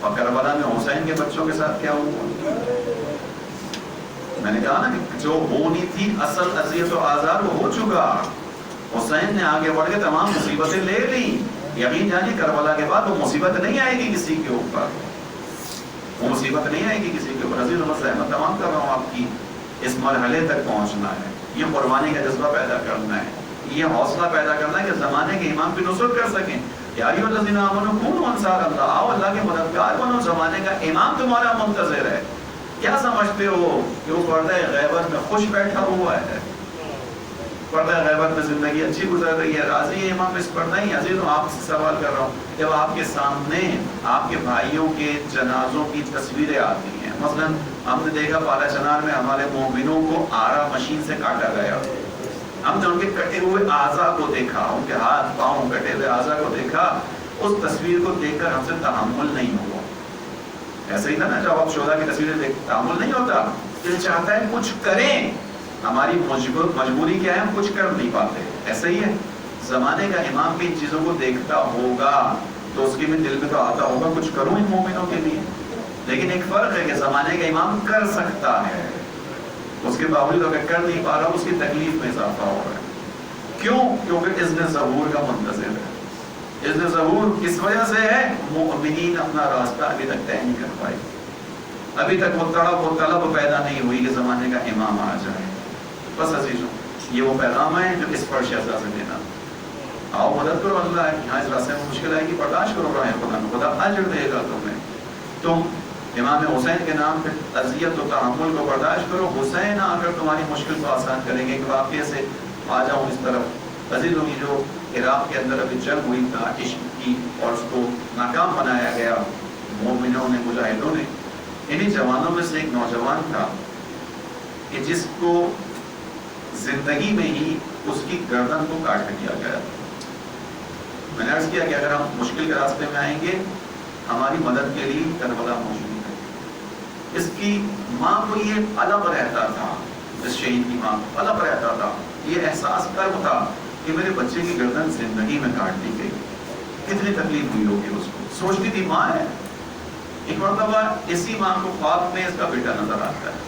اور کربلا میں حسین کے بچوں کے ساتھ کیا ہوا؟ میں نے کہا نا کہ جو ہونی تھی اصل اذیت و آزار وہ ہو چکا۔ حسین نے آگے بڑھ کے تمام مصیبتیں لے لی۔ یقین جانیے کربلا کے بعد وہ مصیبت نہیں آئے گی کسی کے اوپر، وہ مصیبت نہیں آئے گی کسی کے اوپر۔ عزیز و میں تمام کر رہا ہوں آپ کی اس مرحلے تک پہنچنا ہے، یہ قربانی کا جذبہ پیدا کرنا ہے، یہ حوصلہ پیدا کرنا ہے کہ زمانے کے امام کی نصرت کر سکیں۔ یا ایھا الذین آمنوا کونوا انصار اللہ، آؤ اللہ کے مددگار بنو، زمانے کا امام تمہارا منتظر ہے۔ کیا سمجھتے ہو کہ وہ پردہ غیبت میں خوش بیٹھا ہوا ہے؟ پردہ غیبت میں زندگی اچھی گزر رہی ہے، راضی ہے امام اس پر نہیں؟ عزیزوں آپ سے سوال کر رہا ہوں، جب آپ کے سامنے آپ کے بھائیوں کے جنازوں کی تصویریں آتی ہیں، مثلا ہم نے دیکھا پالا چنار میں ہمارے مومنوں کو آرا مشین سے کاٹا گیا، ہم نے ان کے کٹے ہوئے اعضاء کو دیکھا، ان کے ہاتھ پاؤں کٹے ہوئے اعضاء کو دیکھا، اس تصویر کو دیکھ کر ہم سے تحمل نہیں ہوا۔ ایسے ہی تھا نا جب آپ شہداء کی تصویریں دیکھ تحمل نہیں ہوتا، دل چاہتا ہے کچھ کریں، ہماری مجبوری کیا ہے، ہم کچھ کر نہیں پاتے۔ ایسا ہی ہے زمانے کا امام بھی ان چیزوں کو دیکھتا ہوگا تو اس کے بھی دل میں تو آتا ہوگا کچھ کروں ان مومنوں کے لیے، لیکن ایک فرق ہے کہ زمانے کا امام کر سکتا ہے، اس کے باوجود اگر کر نہیں پا رہا اس کی تکلیف میں اضافہ ہو رہا ہے۔ کیوں؟ کیونکہ اذن ظہور کا منتظر ہے۔ اذن ظہور کس وجہ سے ہے؟ مومنین اپنا راستہ ابھی تک طے نہیں کر پائے، ابھی تک وہ طلب پیدا نہیں ہوئی کہ زمانے کا امام آ جائے۔ بس عزیزوں یہ وہ پیغام ہے جو اس پر شہزاد سے دینا۔ آؤ مدد کرو اللہ ہے، یہاں اس راستے میں مشکل آئے گی، برداشت کرو راہ خدا میں، خدا اجر دے گا تمہیں۔ تم امام حسین کے نام پہ اذیت و تحمل کو برداشت کرو، حسین آ کر تمہاری مشکل کو آسان کریں گے۔ کہ واقعے سے آ جاؤں اس طرف، عزیزوں کی جو عراق کے اندر ابھی جنگ ہوئی تھا عشق کی اور اس کو ناکام بنایا گیا مومنوں نے، مجاہدوں نے، انہی جوانوں میں سے ایک نوجوان تھا کہ جس کو زندگی میں ہی اس کی گردن کو کاٹ دیا گیا۔ میں نے عرض کیا کہ اگر ہم مشکل کے راستے میں آئیں گے ہماری مدد کے لیے کربلا موجود ہے۔ اس کی ماں کو یہ الگ رہتا تھا، اس شہید کی ماں کو الگ رہتا تھا، یہ احساس کرب تھا کہ میرے بچے کی گردن زندگی میں کاٹ دی گئی، کتنی تکلیف ہوئی ہوگی اس کو۔ سوچتی تھی ماں ہے۔ ایک مرتبہ اسی ماں کو خواب میں اس کا بیٹا نظر آتا ہے،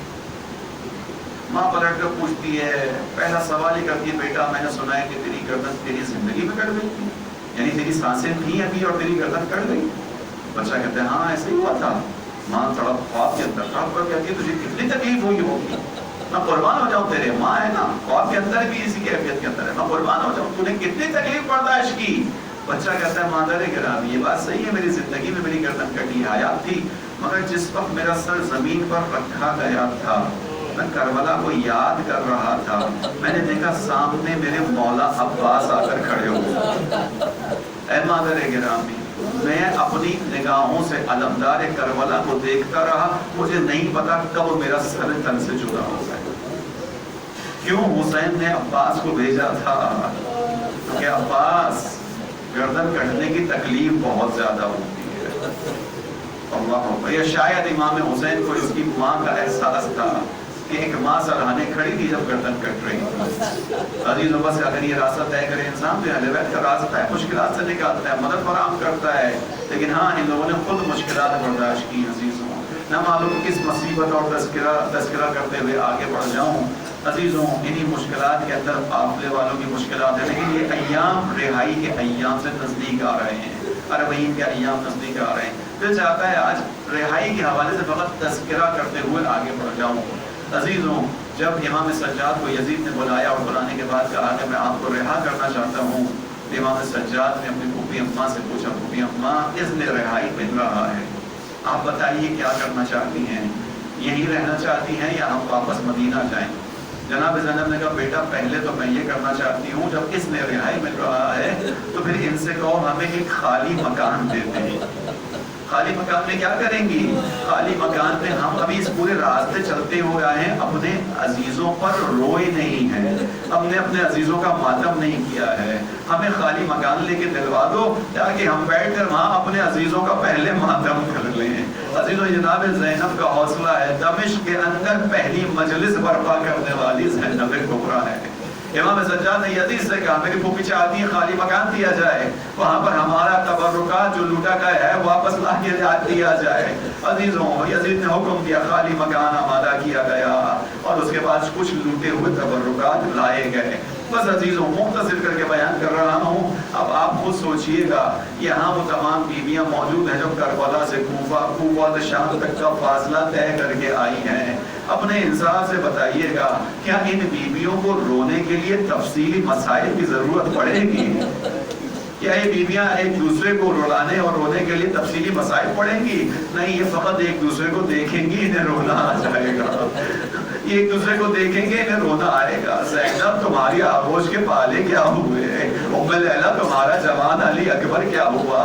ماں پلٹ کر پوچھتی ہے، پہلا سوال ہی کرتی ہے، بیٹا میں نے سنا ہے کہ تیری گردن تیری زندگی میں کٹ گئی تھی، یعنی تیری سانسیں نہیں ابھی اور تیری گردن کٹ گئی؟ بچہ کہتا ہے ہاں ایسے ہی ہوا تھا۔ ماں تھوڑا خواب کے اندر تڑپ کر کہتی ہے تجھے کتنی تکلیف ہوئی ہوگی، میں قربان ہو جاؤں تیرے، ماں ہے نا، خواب کے اندر بھی اسی کیفیت کے اندر ہے، میں قربان ہو جاؤں، تو نے کتنی تکلیف برداشت کی۔ بچہ کہتا ہے مادر گرامی یہ بات صحیح ہے، میری زندگی میں میری گردن کٹی، حیات تھی، مگر جس وقت میرا سر زمین پر رکھا گیا تھا میں کربلا کو یاد کر رہا تھا، میں نے دیکھا سامنے میرے مولا عباس آ کر کھڑے ہوئے۔ اے مادر گرامی میں اپنی نگاہوں سے علمدار کربلا کو دیکھتا رہا، مجھے نہیں پتا کب میرا سر تن سے جدا ہو گیا۔ کیوں حسین نے عباس کو بھیجا تھا؟ کیونکہ عباس گردن کٹنے کی تکلیف بہت زیادہ ہوتی ہے۔ اللہ یہ شاید امام حسین کو اس کی ماں کا احساس تھا کہ ایک ماں سراہنے کھڑی تھی جب گردن کٹ رہی تھی۔ عزیزوں بس اگر یہ راستہ طے کرے انسان تو اہل بیت کا راستہ ہے، مشکلات سے نکالتا ہے، مدد فراہم کرتا ہے، لیکن ہاں ان لوگوں نے خود مشکلات برداشت کی۔ عزیزوں نہ معلوم کس مصیبت اور تذکرہ کرتے ہوئے آگے بڑھ جاؤں۔ عزیزوں انہی مشکلات کے اندر قافلے والوں کی مشکلات ہیں، لیکن یہ ایام رہائی کے ایام سے نزدیک آ رہے ہیں، اربعین کے ایام نزدیک آ رہے ہیں۔ دل چاہتا ہے آج رہائی کے حوالے سے فقط تذکرہ کرتے ہوئے آگے بڑھ جاؤں۔ عزیزوں جب امام سجاد کو یزید نے بلایا اور بلانے کے بعد کہا کہ میں آپ کو رہا کرنا چاہتا ہوں، امام سجاد نے اپنے پھوپھی اماں سے پوچھا، پھوپھی اماں اذن رہائی مل رہا ہے، آپ بتائیے کیا کرنا چاہتی ہیں، یہیں رہنا چاہتی ہیں یا ہم واپس مدینہ جائیں؟ جناب زینب نے کہا بیٹا پہلے تو میں یہ کرنا چاہتی ہوں، جب اس نے رہائی مل رہا ہے تو پھر ان سے کہو ہمیں ایک خالی مکان دیتے ہیں۔ خالی مکان میں کیا کریں گی؟ خالی مکان میں ہم ابھی اس پورے راستے چلتے ہوئے آئے ہیں، اپنے عزیزوں پر روئے نہیں ہیں، ہم نے اپنے عزیزوں کا ماتم نہیں کیا ہے، ہمیں خالی مکان لے کے دلوا دو تاکہ ہم بیٹھ کر وہاں اپنے عزیزوں کا پہلے ماتم کر لیں۔ عزیزوں، جناب زینب کا حوصلہ ہے، دمشق کے اندر پہلی مجلس برپا کرنے والی زینب کبریٰ ہے۔ امام سجاد نے یزید سے کہا میری پھوپھی چاہتی ہے خالی مکان دیا جائے، وہاں پر ہمارا تبرکات جو لوٹا کا ہے واپس لا کے دیا جائے۔ عزیزوں، یزید نے حکم دیا، خالی مکان آمادہ کیا گیا اور اس کے بعد کچھ لوٹے ہوئے تبرکات لائے گئے۔ بس عزیزوں، مختصر کر کے بیان کر رہا ہوں، اب آپ خود سوچئے گا، یہاں وہ تمام بیویاں موجود ہیں جو کربلا سے کوفہ سے شام تک کا فاصلہ طے کر کے آئی ہیں، اپنے انصاف سے بتائیے گا کیا ان بیویوں کو رونے کے لیے تفصیلی مسائل کی ضرورت پڑے گی؟ کیا یہ بیویاں ایک دوسرے کو رلانے اور رونے کے لیے تفصیلی مسائل پڑیں گی؟ نہیں، یہ فقط ایک دوسرے کو دیکھیں گی، انہیں رونا آ جائے گا، یہ ایک دوسرے کو دیکھیں گے، انہیں رونا آئے گا۔ زینب تمہاری آغوش کے پالے کیا ہوئے، ام لیلہ تمہارا جوان علی اکبر کیا ہوا،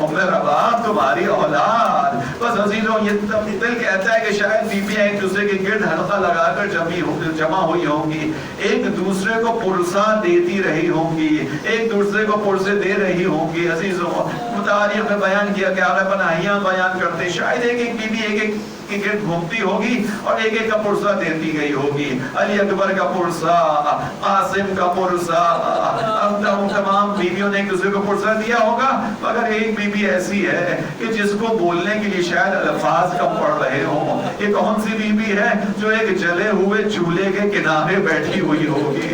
ام رباب تمہاری اولاد۔ بس عزیزوں، یہ دل کہتا ہے کہ شاید بیویاں ایک دوسرے کے گرد حلقہ لگا کر جمع ہوئی ہوں گی، ایک دوسرے کو پرسہ دیتی رہی ہوں گی، ایک دوسرے کو پرسے دے رہی ہوں گی۔ عزیزوں، تاریخ میں بیان کیا کہ آقا پناہیاں بیان کرتے، شاید ایک ایک بیوی ایک ایک کی گرد گھومتی ہوگی اور ایک ایک کا پرسہ دیتی گئی ہوگی، علی اکبر کا پرسہ، قاسم کا پرسہ، تمام بیویوں نے ایک دوسرے کو پرسہ دیا ہوگا، مگر ایک بیوی ایسی ہے کہ جس کو بولنے کے لیے شاید الفاظ کم پڑ رہے ہوں۔ یہ کون سی بیوی ہے جو ایک جلے ہوئے چولہے کے کنارے بیٹھی ہوئی ہوگی؟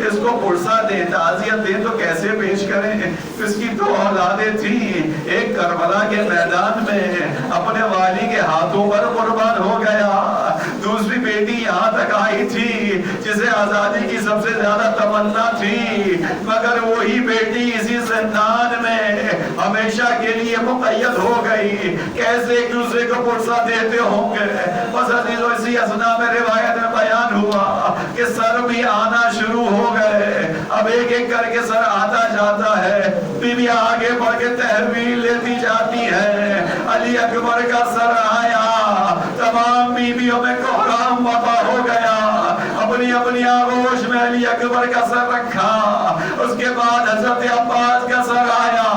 اس کو پرسہ دیں، تعزیت دیں تو کیسے پیش کریں؟ اس کی دو اولادیں تھیں، ایک کربلا کے میدان میں اپنے والی کے ہاتھوں پر قربان ہو گیا، دوسری بیٹی یہاں تک آئی تھی جسے آزادی کی سب سے زیادہ تمنا تھی، مگر وہی بیٹی اسی زندان میں ہمیشہ کے لیے مقید ہو گئی۔ کیسے ایک دوسرے کو پرسہ دیتے ہوں گے؟ بس عزیزوں، اسی اثنا میں روایت میں بیان ہوا کہ سر بھی آنا شروع ہو گئے، اب ایک ایک کر کے سر آتا جاتا ہے، بیویاں آگے بڑھ کے تحویل لیتی جاتی ہے۔ علی اکبر کا سر آیا، تمام بیویوں میں کوہرام وقع ہو گیا، اپنی اپنی آغوش میں علی اکبر کا سر رکھا۔ اس کے بعد حضرت عباس کا سر آیا،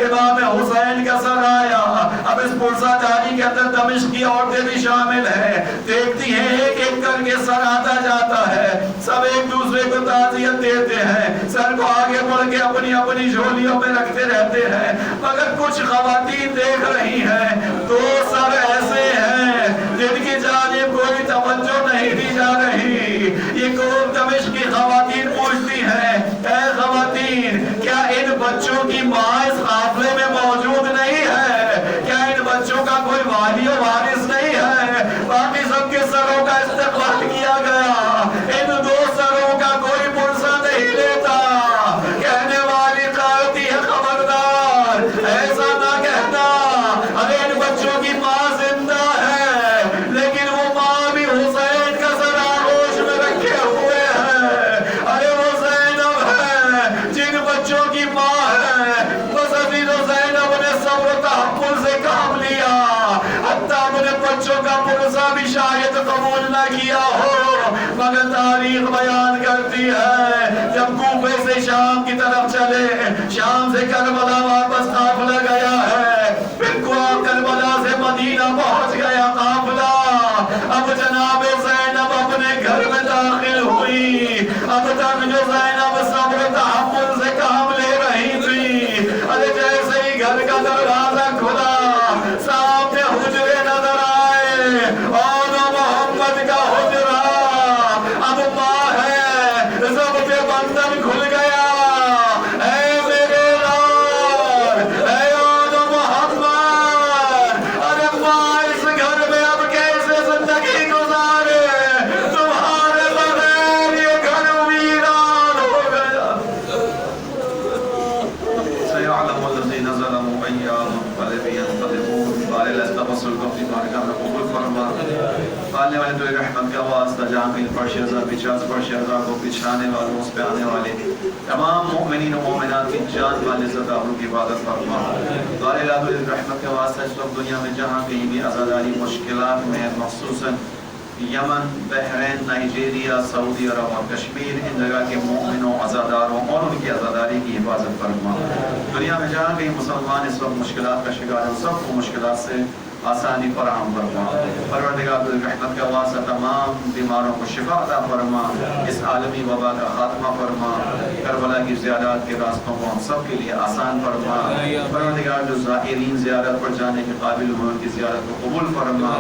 امام حسین کا سر آیا۔ اب اس پرسہ داری کے اندر دمشق کی عورتیں بھی شامل ہیں، دیکھتی ہیں ایک ایک کر کے سر آتا جاتا ہے، سب ایک دوسرے کو تعزیت دیتے ہیں، سر کو آگے بڑھ کے اپنی اپنی جھولیوں میں رکھتے رہتے ہیں، مگر کچھ خواتین دیکھ رہی ہیں، دو سر ایسے ہیں جن کی جانب کوئی توجہ نہیں دی جا رہی۔ یہ قوم دمشق کی خواتین پوچھتی ہیں، اے خواتین، کیا ان بچوں کی ماں اس قافلے میں موجود نہیں ہے؟ کیا ان بچوں کا کوئی والی و وارث نہیں ہے؟ باقی سب کے سروں کا استقبال کیا گیا، ان دو سروں کا کوئی پرسہ نہیں لیتا۔ کہنے والی کہتی ہے خبردار، ایسا نہ کہنا، ارے ان بچوں کی ماں زندہ ہے، لیکن وہ ماں بھی حسین کا سر آغوش میں رکھے ہوئے ہیں، ارے وہ زینب ہے جن بچوں کی ماں ہے۔ بس عزیز و زینب نے صبر و تحمل سے کام لیا، حتیٰ اپنے بچوں کا پرسہ بھی شاید قبول نہ کیا ہو، مگر تاریخ بیان کرتی ہے جب کوفے سے شام کی طرف چلے، شام سے کربلا واپس قافلہ گیا ہے، پھر کربلا سے مدینہ پہنچ گیا قافلہ، اب جناب زینب اپنے گھر میں داخل ہوئی۔ اب تک جو زینب صبر و تحمل سے کام لے رہی تھی، ارے جیسے ہی گھر کا دروازہ کھلا، سامنے حجرے نظر آئے، اور محمد کا حجرہ، اب ماں ہے، سب پہ بندن کھل گیا، اے میرے لال، اے آن محمد، ارے ماں اس گھر میں اب کیسے زندگی گزارے، تمہارے بغیر یہ گھر ویران ہو گیا۔ شہداء کو پچھانے والوں اس پہ آنے والے تمام مؤمنین و مومنات کی جان مال عزت آبرو کی حفاظت فرما. دعا الہ رحمت کے واسطے اس وقت دنیا میں جہاں کہیں بھی عزاداری مشکلات میں خصوصاً یمن، بحرین، نائجیریا، سعودی عرب اور کشمیر، ان جگہ کے مومنوں، عزاداروں اور ان کی عزاداری کی حفاظت فرما. دنیا میں جہاں کہیں مسلمان اس وقت مشکلات کا شکار ہیں سب کو مشکلات سے آسانی فراہم فرما. پروردگار رحمت کا واسطہ تمام بیماروں کو شفا عطا فرما. اس عالمی وبا کا خاتمہ فرما. کربلا کی زیارات کے راستوں کو ہم سب کے لیے آسان فرما. پروردگار جو زائرین زیارت پر جانے کے قابل ہوئے ان کی زیارت کو قبول فرما.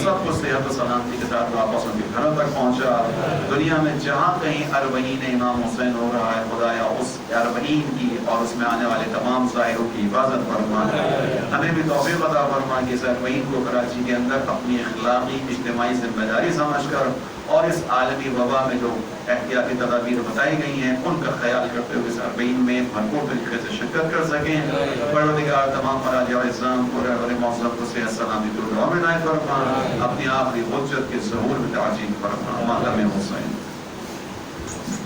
سب کو صحت و سلامتی کے ساتھ واپس ان کے گھروں تک پہنچا. دنیا میں جہاں کہیں اربعین امام حسین ہو رہا ہے خدایا اس اربعین کی اور اس میں آنے والے تمام زائروں کی حفاظت فرما. ہمیں بھی توفیق عطا فرما کہ اس اربعین کو کراچی کے اندر اپنی اخلاقی اجتماعی ذمہ داری سمجھ کر اور اس عالمی وبا میں جو احتیاطی تدابیر بتائی گئی ہیں ان کا خیال کرتے ہوئے اس اربعین میں بھرپور طریقے سے شرکت کر سکیں. پروردگار تمام مراجع اعظام کو رہبر معظم کو صحت سلامتی دعا میں عنایت فرما. اپنی آخری حجت کے ظہور میں تعجیل فرما. ماتم حسین.